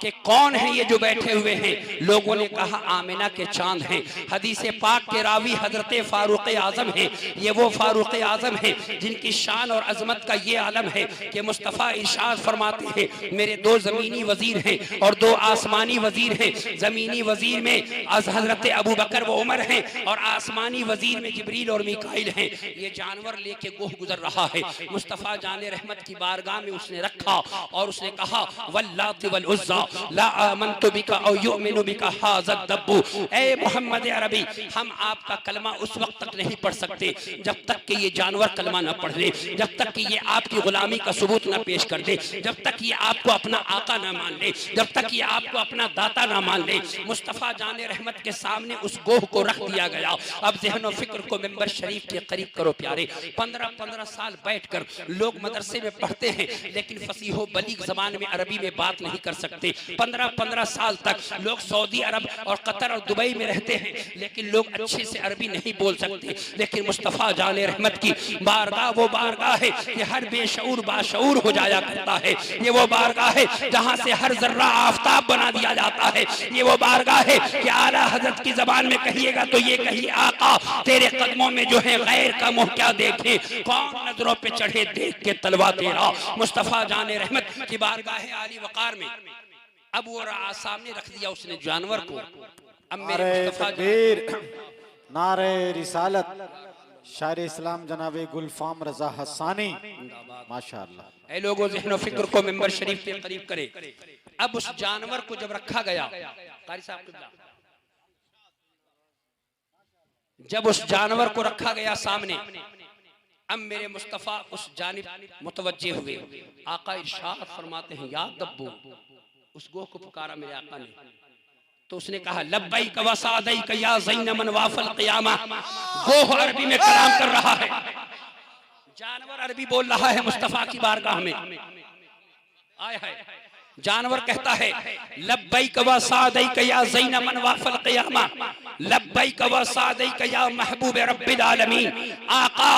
Speaker 1: कि कौन है ये जो बैठे हुए हैं? लोगों ने कहा आमिना के चांद हैं। हदीस पाक के रावी हजरत फारूक आजम हैं। ये वो फारूक आजम हैं जिनकी शान और अजमत का ये आलम है कि मुस्तफ़ा इरशाद फरमाते हैं, मेरे 2 ज़मीनी वजीर हैं और 2 आसमानी वजीर हैं। ज़मीनी वजीर में हजरत अबू बकर व उमर हैं और आसमानी वजीर में जिब्रील और मीकाईल हैं। ये जानवर लेके गोह गुजर रहा है। मुस्तफ़ा जाने रहमत की बारगाह में उसने रखा और उसने कहा वल्लात वल उज़्ज़ा ला आमनतु बिका औ युमिनु बिका हाज़ा दब्बू। ए मोहम्मद अरबी, हम आपका कलमा उस वक्त तक नहीं पढ़ सकते जब तक कि ये जानवर कलमा न पढ़ ले, जब तक कि ये आपकी गुलामी का सबूत ना पेश कर दे, जब तक ये आपको अपना आका ना मान ले, जब तक ये आपको अपना दाता ना मान ले। मुस्तफ़ा जान रहमत के सामने उस गोह को रख दिया गया। अब ज़हन व फिक्र को मिंबर शरीफ के करीब करो प्यारे। 15-15 साल बैठकर लोग मदरसे में पढ़ते हैं, लेकिन फसीहो बलीग ज़बान में अरबी में बात नहीं कर सकते। 15-15 साल तक लोग सऊदी अरब और कतर और दुबई में रहते हैं, लेकिन लोग अच्छे से अरबी नहीं बोल सकते। लेकिन मुस्तफ़ा जान रहमत की बारगाह वो बारगाह है कि हर बेशऊर बाशऊर हो जाया करता है। ये वो बारगाह है जहाँ से हर जर्रा आफताब बना दिया जाता है। ये वो बारगाह है कि आला हजरत की जबान में कहिएगा तो ये कहिए, आका तेरे कदमों में जो है गैर का मुँह क्या देखे, कौन नजरों पे चढ़े देख के तलवा तेरा। मुस्तफ़ा जान रहमत की बारगाह है आली वकार में अब वो सामने रख दिया उसने जानवर को। अब मेरे
Speaker 4: नारे
Speaker 1: मुस्तफ़ा
Speaker 4: तकबीर, नारे रिसालत, शायर इस्लाम जनाब गुलफाम रजा हसानी, माशाअल्लाह।
Speaker 1: ऐ लोगों ज़हन फिक्र को मिंबर शरीफ के करीब करे। अब उस जानवर को जब रखा गया, कारी साहब किबला, जब उस जानवर को रखा गया सामने, अब मेरे मुस्तफ़ा उस जानिब मुतवज्जे हुए। आका इरशाद फरमाते हैं, या दब्बू, उस गोह को पुकारा मेरे आका ने, तो उसने कहा लब्बैक व सादैक या ज़ैनमन वाफल क़ियामा। गोह अरबी में कलाम कर रहा है, जानवर अरबी बोल रहा है मुस्तफ़ा की बारगाह में। आय हाय, जानवर कहता है लब्बैक व सादैक या ज़ैनमन वाफल क़ियामा, लब्बैक व सादैक या महबूब रब्बिल आलमीन। आका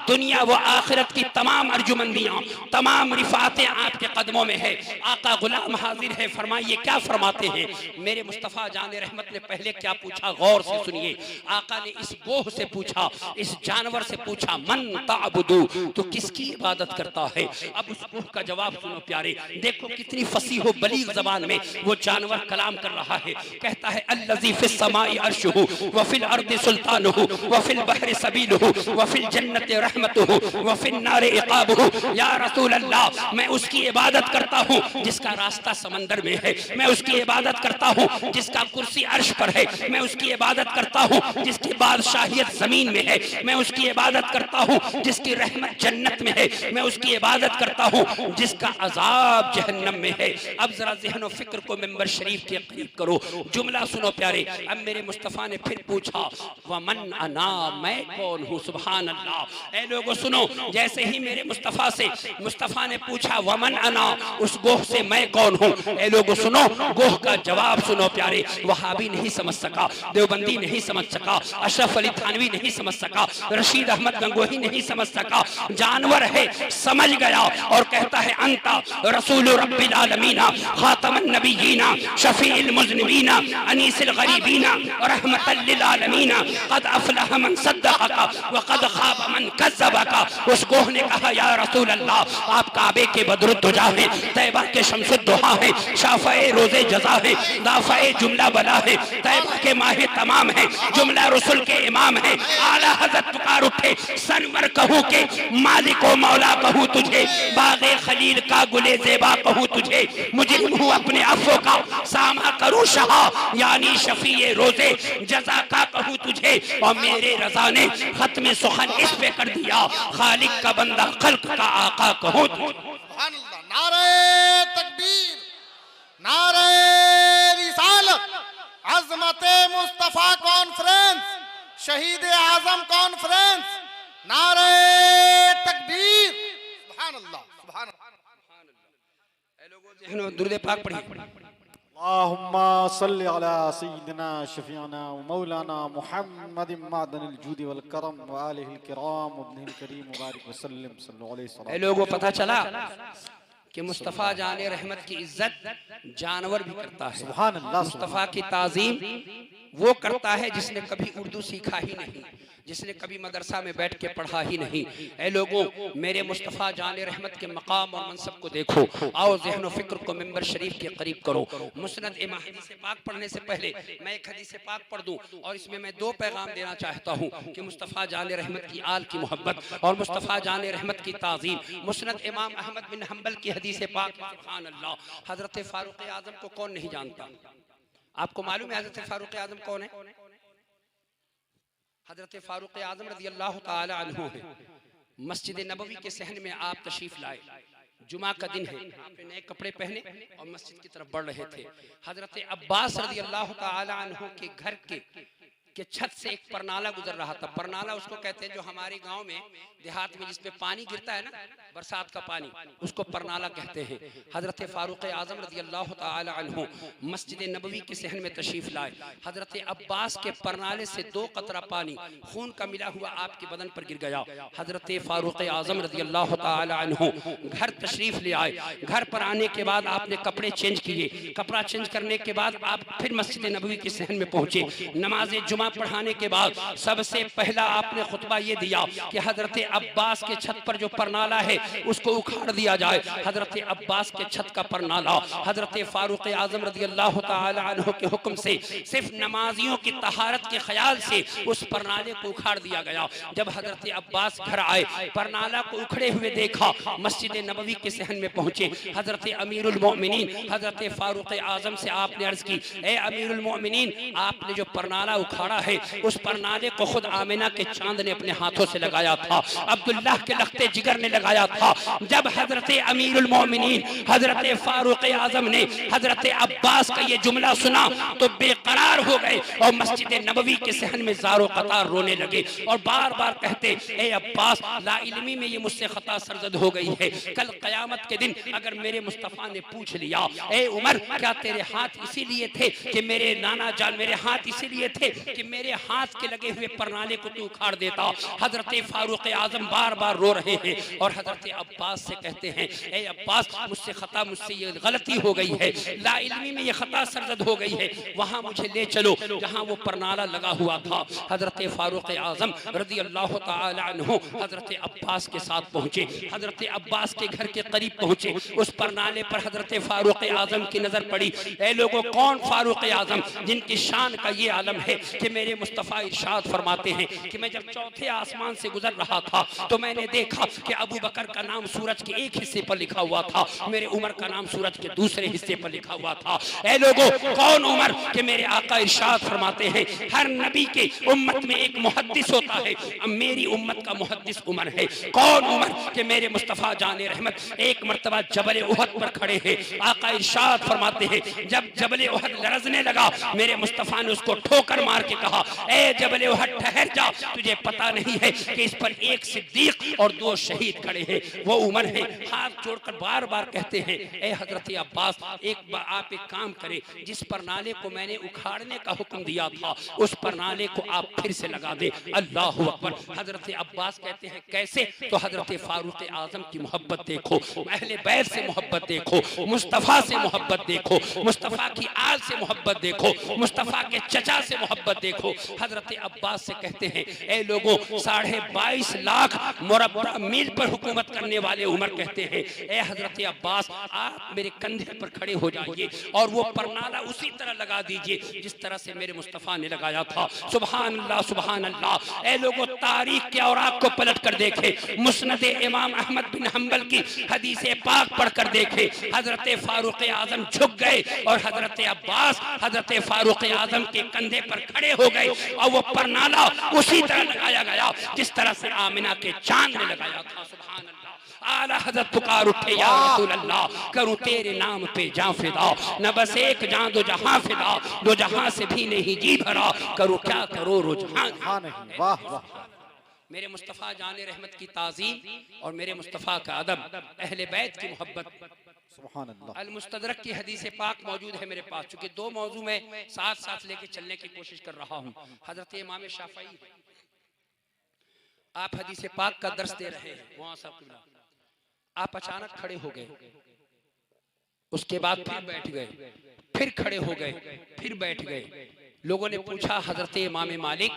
Speaker 1: दुनिया व आखिरत की तमाम अर्जुमंदियां, तमाम रिफातें आपके कदमों में है। आका गुलाम हाजिर है, फरमाइए क्या फरमाते हैं। मेरे मुस्तफ़ा जान रहमत ने पहले क्या पूछा, गौर से सुनिए। आका ने इस गोह से पूछा, इस जानवर से पूछा, मन ताबुदू, तो किसकी इबादत करता है। अब उस गोह का जवाब सुनो प्यारे, देखो कितनी फसीह बलीग जबान में वो जानवर कलाम कर रहा है। कहता है अल्लज़ी फिस समाई अर्शुहु व फिल अर्दि सुल्तानुहु व फिल बहरि सबीलुहु व फिल जन्नति रहमतुहु व फिन नारि इक़ाबुहु। या रसूल अल्लाह, मैं उसकी इबादत करता हूँ जिसका रास्ता समंदर में है, मैं उसकी इबादत करता हूँ जिसका कुर्सी अर्श पर है, मैं उसकी इबादत करता हूँ जिसकी बादशाहियत जमीन में है, मैं उसकी इबादत करता हूँ जिसकी रहमत जन्नत में है, मैं उसकी इबादत करता हूँ जिसका अजाब जहन्नम में है। अब जरा ज़हन व फिक्र को मिंबर शरीफ के करीब करो, जुमला सुनो प्यारे। अब मेरे मुस्तफ़ा ने फिर पूछा, वमन अना, मैं कौन हूँ। सुभान अल्लाह। ऐ लोगों सुनो, जैसे ही मेरे मुस्तफ़ा से मुस्तफ़ा ने पूछा वमन अना, उस गोह से मैं कौन हूँ। ऐ लोगों सुनो, गोह का जवाब सुनो प्यारे। वहाबी नहीं समझ सका, देवबंदी नहीं समझ सका, अशरफ अली थानवी नहीं समझ सका, रशीद अहमद गंगोही नहीं समझ सका। जानवर है, समझ गया और कहता है अंता रसूल रब्बिल आलमीन खातमन नबिय्यीना शफीउल मुज़निबीना अनीसुल गरीबीना रहमतल लिल आलमीन क़द अफ़लह मन सद्दक़का व क़द ख़ाब मन कज़्ज़बका। उस गोह ने कहा, या रसूल अल्लाह, आप काबे के बदरुद्दुजा हैं, तैबा के शम्सुद्दुहा हैं, शाफ़ए रोज़े जज़ा हैं, दाफ़ए जुमला बला हैं, तैबा के माहे तमाम हैं, जुमला रसूल के इमाम हैं। आला हज़रत पुकार उठे, सरवर कहूँ के मालिक व मौला कहूँ तुझे, बाग़े खलील का गुले ज़ेबा कहूँ तुझे, मुजरिम हूँ अपने अफ़्वो का सामा करूँ शहा, यानी शफ़ीए रोज़े जज़ा का कहूँ तुझे। और मेरे रज़ा ने खत्म सुखन इस पे कर दिया, खालिक का बंदा खल्क का आका कहूँ तुझे।
Speaker 3: सुभान अल्लाह। नारे तकबीर, नारे रिसालत, अज़मते मुस्तफ़ा कॉन्फ्रेंस, शहीद आज़म कॉन्फ्रेंस, नारे तकबीर। सुभान अल्लाह, सुभान अल्लाह।
Speaker 1: दुरूद पाक पढ़िए।
Speaker 4: अल्लाहुम्मा सल्लि अला सय्यिदिना शफीअना व मौलाना मुहम्मदिन मादनिल जूद वल करम व आलिहिल किराम व इब्निल करीम मुबारक व सल्लम सल्लल्लाहु अलैहि वसल्लम।
Speaker 1: ऐ लोगों, पता चला कि मुस्तफ़ा जान रहमत की इज्जत जानवर भी करता है।
Speaker 4: सुभान अल्लाह।
Speaker 1: मुस्तफ़ा की ताज़ीम वो करता है जिसने कभी उर्दू सीखा ही नहीं, जिसने कभी मदरसा में बैठ के पढ़ा ही नहीं। ऐ लोगों, मेरे मुस्तफ़ा जान रहमत के मकाम और मनसब को देखो। आओ ज़हन व फिक्र को मिंबर शरीफ के करीब करो। मुस्नद इमाम हदीस पाक पढ़ने से पहले मैं एक हदीस पाक पढ़ दूं और इसमें मैं दो पैगाम देना चाहता हूं कि मुस्तफ़ा जान रहमत की आल की मोहब्बत और मुस्तफ़ा जान रहमत की ताज़ीम। मुस्नद इमाम अहमद बिन हम्बल की हदीस पाक, सुभान अल्लाह। हज़रत फ़ारूक़ आज़म को कौन नहीं जानता? आपको मालूम है हज़रत फ़ारूक़ आज़म कौन है? हज़रत फ़ारूक़ आज़म रज़ी अल्लाह ताला अन्हु है। मस्जिद नबवी के सहन में आप तशरीफ़ लाए, जुमा का दिन है, आपने नए कपड़े पहने और मस्जिद की तरफ बढ़ रहे थे। हजरत अब्बास रज़ी अल्लाह ताला अन्हु के घर के छत से एक परनाला गुजर रहा था। परनाला उसको कहते हैं जो हमारे गांव में देहात में जिसपे पानी गिरता है ना, बरसात का पानी, उसको परनाला कहते हैं। हजरत फारूक आजम रज़ी अल्लाह ताला अन्हु मस्जिद नबवी के सहन में तशरीफ लाए। हजरत अब्बास के परनाले से 2 कतरा पानी खून का मिला हुआ आपके बदन पर गिर गया। हजरत फारूक आजम रज़ी अल्लाह ताला अन्हु घर तशरीफ ले आए। घर पर आने के बाद आपने कपड़े चेंज किए। कपड़ा चेंज करने के बाद आप फिर मस्जिद नबवी के सहन में पहुंचे। नमाज जुमा पढ़ाने के बाद सबसे पहला आपने खुतबा ये दिया कि हजरत अब्बास के छत पर जो परनाला है उसको उखाड़ दिया जाए। हजरत अब्बास के छत का परनाला हजरत फारूक आजम रज़ी अल्लाह ताला अन्हु के हुक्म से सिर्फ नमाजियों की तहारत के ख्याल से उस परनाले को उखाड़ दिया गया। जब हजरत अब्बास घर आए, परनाला को उखड़े हुए देखा, मस्जिद नबवी के सहन में पहुंचे। हजरत अमीरुल मोमिनीन हजरत फारूक आजम से आपने अर्ज की, ए अमीरुल मोमिनीन, आपने जो परनाला उखाड़ा है उस परनाले को खुद आमिना के चांद ने अपने हाथों से लगाया था, अब्दुल्लाह के लख्ते जिगर ने लगाया था। जब हजरत अमीरुल मोमिनीन हजरत फारूक आजम ने हजरत अब्बास का ये जुमला सुना तो बेकरार हो गए और मस्जिद नबवी के सहन में ज़ारो कतार रोने लगे और बार बार कहते, ए अब्बास, लाइल्मी में ये मुझसे खता सरजद हो गई है। कल क़यामत के दिन अगर मेरे मुस्तफ़ा ने पूछ लिया, ए उमर, क्या तेरे हाथ इसीलिए थे कि मेरे नाना जान, मेरे हाथ इसीलिए थे कि मेरे हाथ के लगे हुए परनाले को तू उखाड़ देता। हजरत फारूक आजम बार बार रो रहे हैं और हजरत अब्बास से कहते हैं, ए अब्बास, मुझसे खता, मुझसे ये गलती हो गई है, लाइल्मी में ये खता सरजद हो गई है, वहां मुझे ले चलो जहां वो परनाला लगा हुआ था। हजरत फारूक आजम रज़ी अल्लाह ताला अन्हु हजरत अब्बास के साथ पहुंचे। हजरत अब्बास के घर के करीब पहुंचे। उस परनाले पर हजरत फारूक आजम की नजर पड़ी। ए लोगों, कौन फारूक आजम जिनकी शान का ये आलम है कि मेरे मुस्तफ़ा इरशाद फरमाते हैं कि मैं जब चौथे आसमान से गुजर रहा था तो मैंने देखा कि अबू बकर का नाम सूरज के एक हिस्से पर लिखा हुआ था, मेरे उमर का नाम सूरज के दूसरे हिस्से पर लिखा हुआ था। ऐ लोगों, कौन उमर कि मेरे आका इरशाद फरमाते हैं हर नबी के उम्मत में एक मुहद्दिस होता है, अब मेरी उम्मत का मुहद्दिस उमर है। कौन उमर कि मेरे मुस्तफ़ा जाने रहमत एक मर्तबा जबल उहद पर खड़े हैं। आका इरशाद फरमाते हैं जब जबल उहद लरजने लगा, मेरे मुस्तफ़ा ने उसको ठोकर मार के कहा, ए जबल उहद ठहर जा, तुझे पता नहीं है कि इस पर एक सिद्दीक और 2 शहीद खड़े हैं, वो उमर है। हाथ जोड़कर बार बार कहते हैं, ए हजरत अब्बास, आप एक काम करें, जिस परनाले को मैंने उखाड़ने का हुक्म दिया था उस परनाले को आप फिर से लगा दे। अल्लाहु अकबर। हजरत अब्बास कहते हैं कैसे? तो हजरत फारूक आजम की मोहब्बत देखो, अहले बैत से मोहब्बत देखो, मुस्तफ़ा से मोहब्बत देखो, मुस्तफ़ा की आल से मोहब्बत देखो, मुस्तफ़ा के चचा से मोहब्बत देखो। हजरत अब्बास से कहते हैं, ए लोगों, 22.5 लाख मुरब्बा मील पर हुकूमत करने वाले उमर कहते हैं, ए हजरत अब्बास, आप मेरे कंधे पर खड़े हो जाइए और वो परनाला उसी तरह लगा दीजिए जिस तरह से मेरे मुस्तफ़ा ने लगाया था। सुभान अल्लाह, सुभान अल्लाह। ए लोगों, तारीख के औराक को पलट कर देखे, मुस्नद इमाम अहमद बिन हम्बल की हदीस पाक पढ़ कर देखे, हजरत फारूक आजम झुक गए और हजरत अब्बास हजरत फारूक आजम के कंधे पर खड़े हो गए और वो परनाला उसी तरह लगाया गया जिस तरह से आमिना के चांद ने लगाया था। सुभान अल्लाह। आला हज़रत पुकार उठे, या रसूल अल्लाह, करूं तेरे नाम पे जान फिदा, न बस एक जान दो जहां फिदा, दो जहां से भी नहीं जी भरा, करूं क्या करो रुझान।
Speaker 4: वाह वाह।
Speaker 1: मेरे मुस्तफ़ा जाने रहमत की ताज़ीम और मेरे मुस्तफ़ा का अदब, अहले बैत की मोहब्बत।
Speaker 4: सुभान अल्लाह।
Speaker 1: अल मुस्तदरक की हदीस पाक मौजूद है मेरे पास, चूंकि 2 मौजू में साथ साथ लेके चलने की कोशिश कर रहा हूँ। हजरत इमाम शाफई, आप हदीस पाक का दर्स दे रहे हैं, वहां साहब आप अचानक खड़े हो गए, उसके बाद फिर बैठ गए, फिर खड़े हो गए, फिर बैठ गए। लोगों ने पूछा हजरत इमाम मालिक,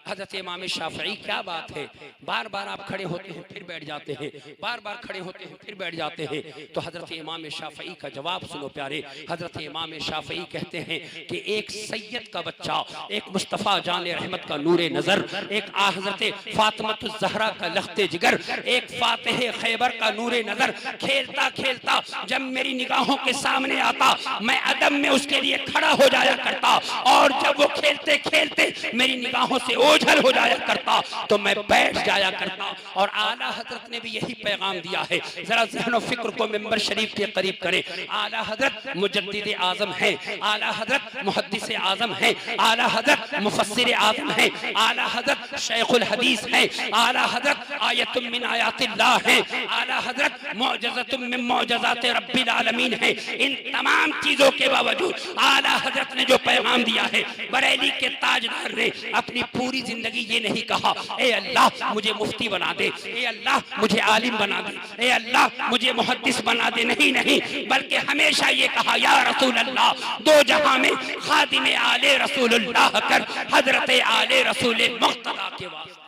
Speaker 1: हजरत इमाम शाफई, क्या बात है, बार बार आप खड़े होते हैं फिर बैठ जाते हैं, बार बार खड़े होते हैं फिर बैठ जाते हैं। तो हजरत इमाम शाफई का जवाब सुनो प्यारे। हजरत इमाम शाफई कहते हैं कि एक सैयद का बच्चा, एक मुस्तफ़ा जाने रहमत का नूरे नजर, एक हजरत फातिमतुज़ ज़हरा का लख्ते जिगर, एक फातिह खैबर का नूरे नजर, खेलता खेलता जब मेरी निगाहों के सामने आता, मैं अदब में उसके लिए खड़ा हो जाया करता और जब जब वो खेलते खेलते मेरी निगाहों से ओझल हो जाया करता तो मैं बैठ जाया करता। और आला हजरत ने भी यही पैगाम दिया है। जरा ज़हन फिक्र को मिंबर शरीफ के करीब करें। आला हजरत मुजद्दिद आजम है, आला हजरत मुहद्दिस आजम है, आला हजरत मुफस्सिर आजम है, आला हजरत शेखुल हदीस है, आला हजरत आयतुम मिन आयातिल्लाह है, आला हजरत मुअज्जज़तुम मिन मुअज्जज़ाति रब्बिल आलमीन है। इन तमाम चीजों के बावजूद आला हजरत ने जो पैगाम दिया है, बरेली के ताजदार ने अपनी पूरी जिंदगी ये नहीं कहा ए अल्लाह मुझे मुफ्ती बना दे, ए अल्लाह मुझे आलिम बना दे, ए अल्लाह मुझे मुहद्दिस बना दे। नहीं नहीं, बल्कि हमेशा ये कहा या रसूल अल्लाह, दो जहां में खादिम आले रसूलुल्लाह कर हजरत आले रसूल मुक्तदा के वास्ते।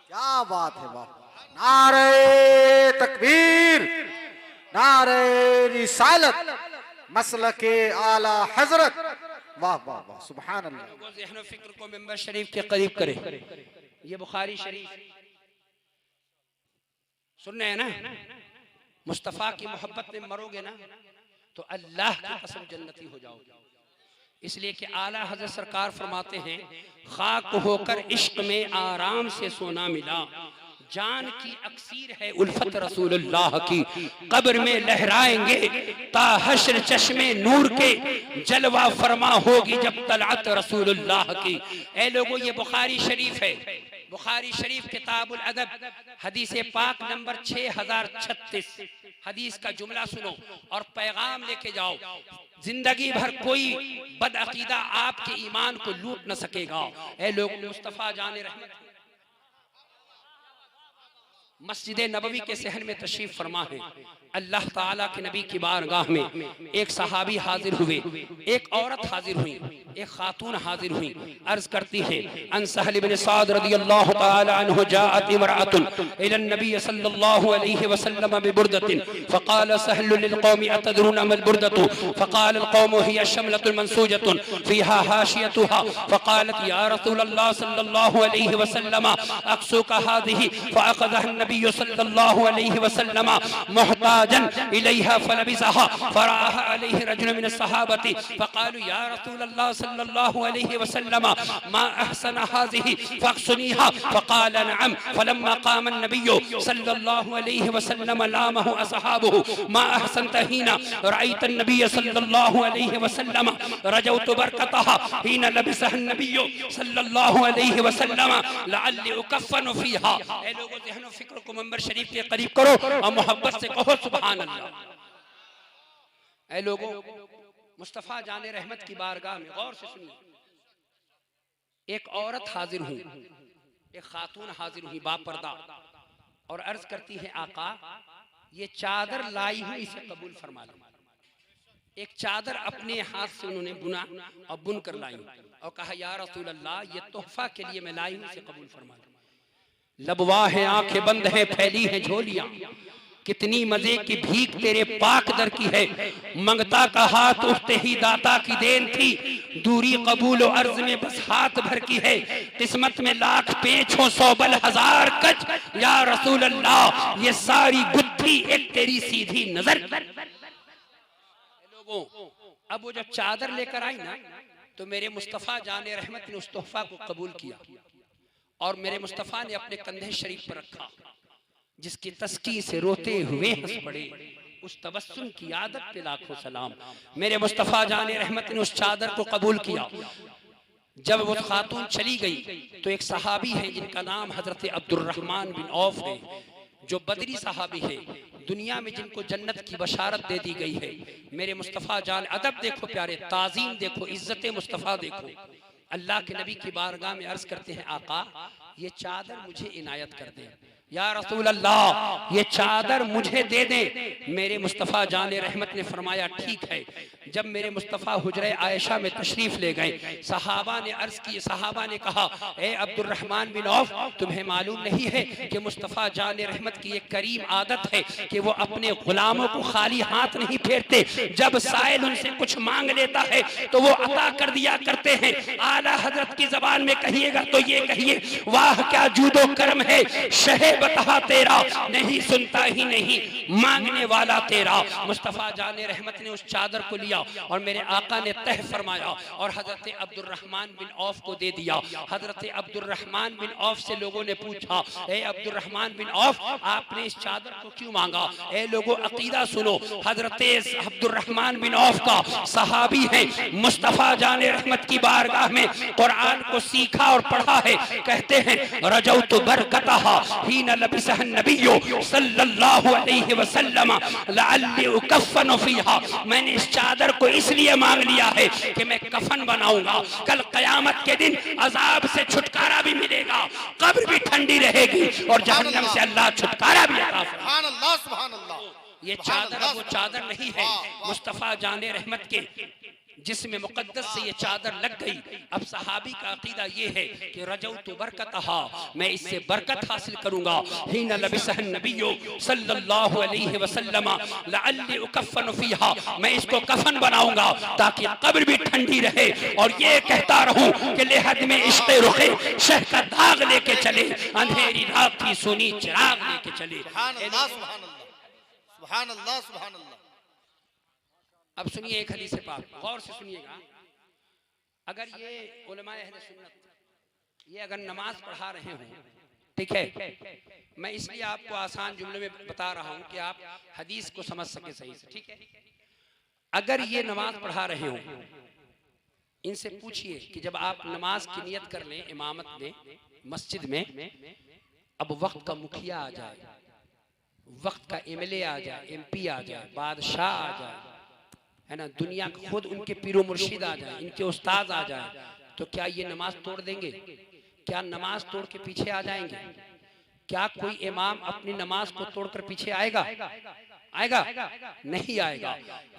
Speaker 4: क्या बात है बाप, नारे तकबीर, नारे रिसालत, मसलके आला हजरत, वाह वाह वाह, सुभान अल्लाह।
Speaker 1: ज़हन फिक्र को मिंबर शरीफ के करीब करे। ये बुखारी शरीफ सुन रहे हैं ना, मुस्तफ़ा की मोहब्बत में मरोगे ना तो अल्लाह की कसम जन्नती हो जाओगे। इसलिए कि आला हज़रत सरकार फरमाते हैं, खाक होकर इश्क में आराम से सोना मिला, जान की अक्सीर है उल्फत रसूलुल्लाह की, कब्र में लहराएंगे ता हश्र चश्मे नूर के, जलवा फरमा होगी जब तलअत रसूलुल्लाह की। ए लोगों, ये बुखारी शरीफ है, बुखारी शरीफ किताबुल अदब, हदीस पाक नंबर 6036। हदीस का जुमला सुनो और पैगाम लेके जाओ। जिंदगी भर कोई बदअकीदा आपके ईमान को लूट न सकेगा। ए लोग, मुस्तफ़ा जाने रहमत मस्जिद नबवी के सहन में तशरीफ फरमा है। अल्लाह ताला के नबी की बारगाह में एक सहाबी हाजिर हुए, एक औरत हाजिर हुई, एक खातून हाजिर हुई। अर्ज करती है, अन सहल इब्न साद रदियल्लाहु ताला अन्हु जाअत इमराअतुन इला नबी सल्लल्लाहु अलैहि वसल्लम बिबुर्दतिन फक़ाल सहल लिलक़ौमि अतदरून मल बुर्दतु फक़ाल अलक़ौमु हिया शमलतुन मंसूजतुन फ़ीहा हाशियतुहा फ़क़ालत या रसूलल्लाह सल्लल्लाहु अलैहि वसल्लम अक़सूका हाज़िही फ़अख़ज़हा नबी सल्लल्लाहु अलैहि वसल्लम मुहताजन इलैहा फलबिसहा फराहा अलैहि रजुल मिन अस्सहाबति फक़ालू या रसूलल्लाह सल्लल्लाहु अलैहि वसल्लम मा अहसन हाज़िही फ़अक़्सुनीहा फ़क़ाल नअम फलम्मा क़ाम अन्नबी सल्लल्लाहु अलैहि वसल्लम लामहु अस्हाबुहु मा अहसनत हीना रअयत अन्नबी सल्लल्लाहु अलैहि वसल्लम रजौत बरकतहा हीना लबिसहा अन्नबी सल्लल्लाहु अलैहि वसल्लम लअल्ली उकफ़नु फ़ीहा। ए लोगों, ज़हन फिक्र को मंबर शरीफ के करीब करो और मोहब्बत से कहो सुभान अल्लाह। ऐ लोगों, मुस्तफ़ा जाने रहमत की बारगाह में गौर से सुनिए। एक औरत हाजिर हुई, एक खातून हाजिर हुई बापर्दा, और अर्ज करती है, आका ये चादर लाई हूं, इसे कबूल फरमा लो। एक चादर अपने हाथ से उन्होंने बुना और बुन कर लाई और कहा, या रसूल अल्लाह, ये तोहफा के लिए मैं लाई हूं, इसे कबूल फरमा लो। लबवा है, आंखें बंद है, फैली है झोलियां, कितनी मजे की भीख तेरे पाक दर की है। मंगता का हाथ उठते ही दाता की देन थी, दूरी कबूल और अर्ज में बस हाथ भर की है। किस्मत में लाख पेच हो, 100 बल 1000 कच, या रसूल अल्लाह ये सारी गुत्थी एक तेरी सीधी नजर। लोगों, अब वो जब चादर लेकर आई ना, तो मेरे मुस्तफ़ा जाने रहमत ने उस तोहफा को कबूल किया और मेरे मुस्तफ़ा ने अपने कंधे शरीफ पर रखा, जिसकी तस्की से रोते हुए हंस पड़े। उस तबस्सुम की आदत पे लाखों सलाम। मेरे मुस्तफ़ा जाने रहमत ने उस चादर को कबूल किया। जब वो खातून चली गई तो एक सहाबी है जिनका नाम हजरत अब्दुर्रहमान बिन औफ है, जो बदरी सहाबी है, दुनिया में जिनको जन्नत की बशारत दे दी गई है। मेरे मुस्तफ़ा जान, अदब देखो प्यारे, ताज़ीम देखो, इज्जत मुस्तफ़ा देखो। अल्लाह के नबी की बारगाह में अर्ज करते हैं, आका ये चादर मुझे इनायत कर दे, या रसूल अल्लाह ये चादर मुझे दे दे। मेरे मुस्तफ़ा जाने रहमत ने फरमाया, ठीक है। जब मेरे मुस्तफ़ा हुजरे आयशा में तशरीफ ले गए, सहाबा ने अर्ज की, सहाबा ने कहा, ए अब्दुर्रहमान बिन औफ, तुम्हें मालूम नहीं है कि मुस्तफ़ा जाने रहमत की एक करीम आदत है कि वो अपने गुलामों को खाली हाथ नहीं फेरते। जब साइल उनसे कुछ मांग लेता है तो वो अता कर दिया करते हैं। आला हजरत की जबान में कहिएगा तो ये कहिए, वाह क्या जूदो करम है शहे बता तेरा, नहीं सुनता ही नहीं मांगने वाला तेरा। मुस्तफ़ा जाने रहमत ने उस चादर को लिया और मेरे आका ने तह फरमाया और हजरत अब्दुर्रहमान बिन औफ को दे दिया। हजरत अब्दुर्रहमान बिन औफ से लोगों ने पूछा, ए अब्दुर्रहमान बिन औफ, आपने इस चादर को क्यों मांगा? ए लोगों, अकीदा सुनो, हजरत अब्दुर्रहमान बिन औफ का सहाबी है, मुस्तफ़ा जाने रहमत की बारगाह में कुरान को सीखा और पढ़ा है। कहते हैं रजौतु बरकतहा हीन लबिसह नबिय्यु सल्लल्लाहु अलैहि वसल्लम लअल्ली उकफ़नु फीहा। मैंने इस चादर को इसलिए मांग लिया है कि मैं कफन बनाऊंगा, कल क़यामत के दिन अजाब से छुटकारा भी मिलेगा, कब्र भी ठंडी रहेगी और जहन्नम से अल्लाह छुटकारा भी अता फरमाएगा।
Speaker 3: सुभान अल्लाह, सुभान अल्लाह।
Speaker 1: ये चादर वो चादर नहीं है मुस्तफ़ा जाने रहमत के जिसमें मुक़द्दस से ये चादर लग गई। अब सहाबी का अकीदा ये है कि रजौतु बरकतहा, मैं इससे बरकत हासिल करूंगा। हीन लबिसह नबिय्यु सल्लल्लाहु अलैहि वसल्लम लअल्ली उकफ़नु फीहा, मैं इसको कफन बनाऊंगा ताकि कब्र भी ठंडी रहे और ये कहता रहूं कि लेहद में इश्क़े रुखे शह का दाग लेके चले, अंधेरी रात की सुनी चिराग लेके चले।
Speaker 3: सुभान अल्लाह, सुभान अल्लाह, सुभान अल्लाह, सुभान अल्लाह।
Speaker 1: अब सुनिए एक हदीस पाक, गौर से सुनिएगा। अगर ये उलमाए अहले सुन्नत ये अगर नमाज पढ़ा रहे हो, ठीक है, मैं इसलिए आपको आसान जुमले में बता रहा हूं कि आप हदीस को समझ सके सही से, ठीक है। अगर ये नमाज पढ़ा रहे हो, इनसे पूछिए कि जब आप नमाज की नियत कर लें इमामत में मस्जिद में, अब वक्त का मुखिया आ जाए, वक्त का एमएलए आ जाए, एमपी आ जाए, बादशाह आ जाए, है ना, दुनिया खुद उनके पीरो मुर्शिद आ जाए, इनके उस्ताद आ जाए, तो क्या ये नमाज तोड़ देंगे? क्या नमाज तोड़ के पीछे आ जाएंगे? क्या कोई इमाम अपनी नमाज को तोड़कर पीछे आएगा? आएगा? नहीं आएगा।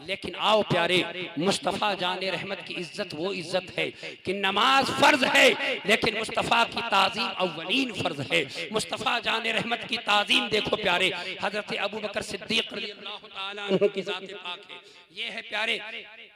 Speaker 1: लेकिन आओ प्यारे, मुस्तफ़ा जाने रहमत की इज्जत वो इज्जत है कि नमाज फर्ज है, लेकिन मुस्तफ़ा की ताज़ीम अव्वलीन फर्ज है। मुस्तफ़ा जाने रहमत की ताज़ीम देखो प्यारे, हजरत अबू बकर सिद्दीक़ रज़ियल्लाहु ताला अन्हु की ज़ात पाक है। ये है प्यारे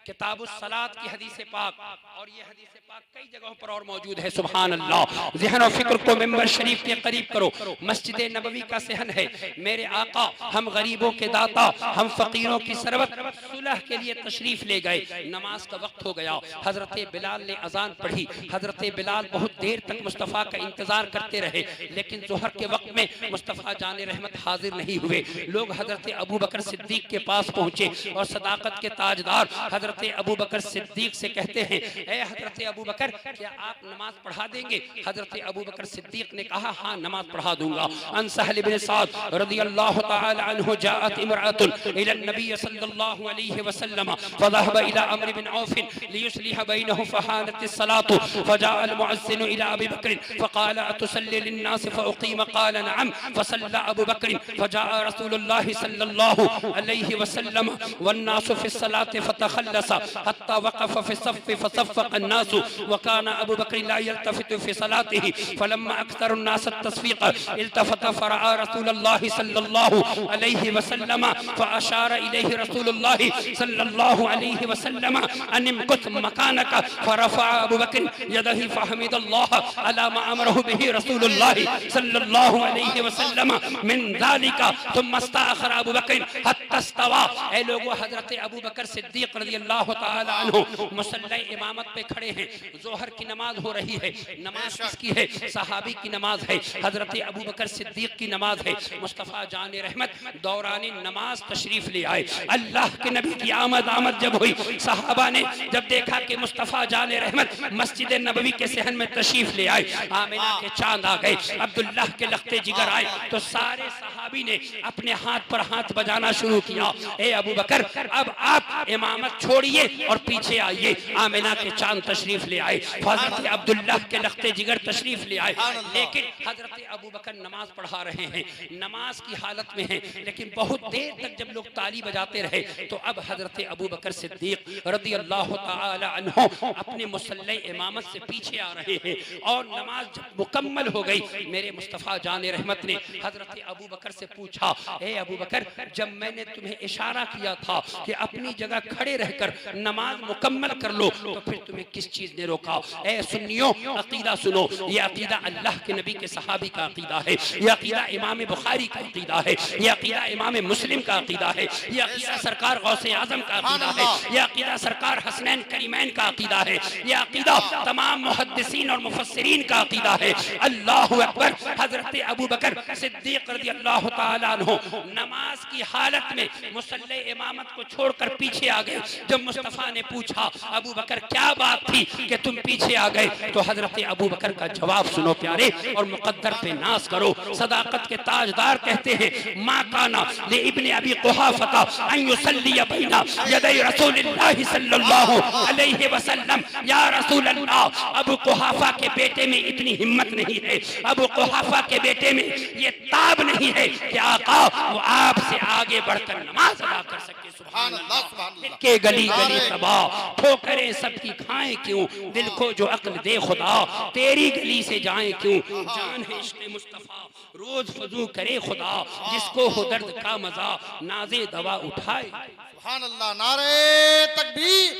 Speaker 1: किताबुस सलात की हदीस पाक, और ये हदीस पाक कई जगहों पर और मौजूद है। सुभान अल्लाह। ज़हन और फिक्र को मिंबर शरीफ के करीब करो, मस्जिद नबवी का सहन है। मेरे आका हम गरीबों के दाता, हम फकीरों की सरबत, सुलह के लिए तशरीफ ले गए। नमाज का वक्त हो गया, हजरत बिलाल ने अजान पढ़ी। हजरत बिलाल बहुत देर तक मुस्तफ़ा का इंतजार करते रहे, लेकिन जोहर के वक्त में मुस्तफ़ा जाने रहमत हाजिर नहीं हुए। लोग हजरत अबू बकर सिद्दीक के पास पहुंचे और सदाकत के ताजदार हजरत अबू बकर सिद्दीक से कहते हैं, ए हजरत अबू बकर, क्या आप नमाज पढ़ा देंगे? हजरत अबू बकर सिद्दीक ने कहा, हाँ नमाज पढ़ा दूंगा। अन सहल इब्न साद रज़ियल्लाहु तआला अन्हु जाअत इमराअतुन इला नबी सल्लल्लाहु अलैहि वसल्लम फज़हब इला अम्र बिन औफ लियुस्लिह बैनहु फहानत अस्सलातु फजाअ अलमुअज्जिन इला अबी बकर फक़ाल अतुसल्ली लिन्नास फअक़ीम क़ाल नअम फसल्ला अबू बकर फजाअ रसूलुल्लाह सल्लल्लाहु अलैहि वसल्लम वन्नास फी अस्सलात फतखल्लस हत्ता वक़फ़ फी सफ़ फसफ़क़ अन्नास वकान अबू बकर ला यल्तफ़ितु फी सलातिही फलम्मा अक्सर अन्नास तस्फ़ीक़ इल्तफ़त फ़रअ रसूलुल्लाह सल्लल्लाहु अलैहि वसल्लम फ़अशार इलैहि रसूलुल्लाह सल्लल्लाहु अलैहि वसल्लम अन इमकुस मकानक फ़रफ़अ अबू बकर यदही फ़हमिदल्लाह अला मा अमरहु बिही रसूलुल्लाह सल्लल्लाहु अलैहि वसल्लम मिन ज़ालिका थुम्मा इस्तअख़र अबू बकर हत्ता इस्तवा। ऐ लोगों, हज़रत अबू बकर सिद्दीक़ रज़ियल्लाहु ताला अन्हु मुसल्ला इमामत पे खड़े हैं, जोहर की नमाज हो रही है। नमाज किसकी है? सहाबी की नमाज है, हज़रत अबू बकर सिद्दीक़ की नमाज है। मुस्तफ़ा जाने रहमत दौरान नमाज तशरीफ ले आए। अल्लाह के नबी की आमद जब हुई, सहाबा ने जब देखा कि मुस्तफ़ा जाने रहमत मस्जिद नबवी के सहन में तशरीफ ले आए, आमिना के चांद आ गए, अब्दुल्लाह के लख्ते जिगर आए, तो सारे सहाबी ने अपने हाथ पर हाथ बजाना शुरू किया। ए अबू बकर, अब आप इमामत छोड़िए और पीछे आइए। आमिना के चांद तशरीफ ले आए, हज़रत अब्दुल्लाह के लख्ते जिगर तशरीफ ले आए, लेकिन हज़रत अबू बकर नमाज पढ़ा रहे हैं, नमाज की हालत में हैं, लेकिन बहुत देर देर तक जब लोग ताली बजाते रहे तो अब हजरत अबू बकर सिद्दीक रज़ी अल्लाह ताला अन्हु अपने मुसल्ले इमामत से पीछे आ रहे हैं और नमाज जब मुकम्मल हो गई, मेरे मुस्तफ़ा जान रहमत ने हजरत अबू बकर से पूछा, ए अबू बकर, जब मैंने तुम्हें इशारा किया था कि अपनी जगह खड़े रहकर नमाज मुकम्मल कर लो तो फिर तुम्हें किस चीज ने रोका? ए सुन्नियों, अकीदा सुनो, ये अकीदा अल्लाह के नबी के सहाबी का अकीदा है, ये अकीदा इमाम बुखारी का अकीदा है, ये अकीदा इमाम मुस्लिम का अकीदा है, ये अकीदा सरकार गौसे आजम का अकीदा है, ये अकीदा सरकार हसनैन करीमैन का अकीदा है, ये अकीदा तमाम मुहद्दिसीन और मुफस्सिरीन का अकीदा है। अल्लाहु अकबर। हजरत अबू बकर सिद्दीक रज़ी अल्लाह ताला अन्हु नमाज की हालत में मुसल्ले इमामत को छोड़कर पीछे आ गए। जब मुस्तफ़ा ने पूछा, अबू बकर क्या बात थी कि तुम पीछे आ गए, तो हजरत अबू बकर का जवाब सुनो प्यारे, और मुक़द्दर पे नाज करो। सदाकत के ताजदार कहते हैं, मा काना ले इब्ने अबी कुहाफा अन युसल्ली बैना यदै रसूलिल्लाह सल्लल्लाहु अलैहि वसल्लम। या रसूल अल्लाह, अबू कुहाफा के बेटे में इतनी हिम्मत नहीं है, अबू कुहाफा के बेटे में ये ताब नहीं है कि आका वो आपसे आगे बढ़कर नमाज अदा कर सके। सुभान अल्लाह, सुभान अल्लाह। के गली गली तबाह, ठोकरें सबकी खाएं क्यों, दिल को जो अक्ल दे खुदा, तेरी गली से जाएं क्यों। जान है इश्क़ मुस्तफ़ा, रोज फजू करे खुदा, जिसको हो दर्द का मजा, नाज़े दवा उठाए।
Speaker 3: सुभान अल्लाह। नारे तकबीर,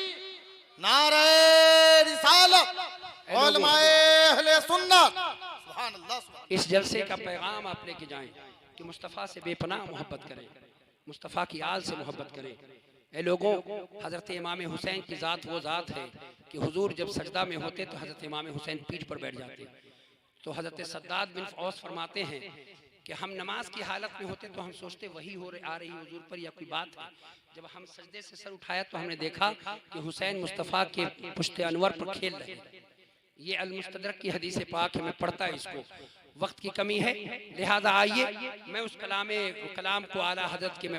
Speaker 3: नारे रिसालत, उलमाए अहले सुन्नत। सुभान अल्लाह, सुभान।
Speaker 1: इस जलसे का पैगाम आप लेके जाएं कि मुस्तफ़ा से बेपनाह मोहब्बत करें, मुस्तफ़ा की आल से मोहब्बत करें। ए लोगों, हज़रत इमाम हुसैन की ज़ात वो ज़ात है कि हुजूर जब सजदा में होते तो हज़रत इमाम हुसैन पीठ पर बैठ जाते। तो हज़रत सद्दाद बिन औस फरमाते हैं कि हम नमाज की हालत में होते तो हम सोचते वही आ रही हुजूर पर या कोई बात है। जब हम सजदे से सर उठाया तो हमने देखा कि हुसैन मुस्तफ़ा के पुश्ते अनवर पर खेल रहे। ये अल मुस्तदरक की हदीस पाक है, मैं पढ़ता है इसको, वक्त की कमी है लिहाजा आइए मैं उस कलाम को आला हज़रत के मैं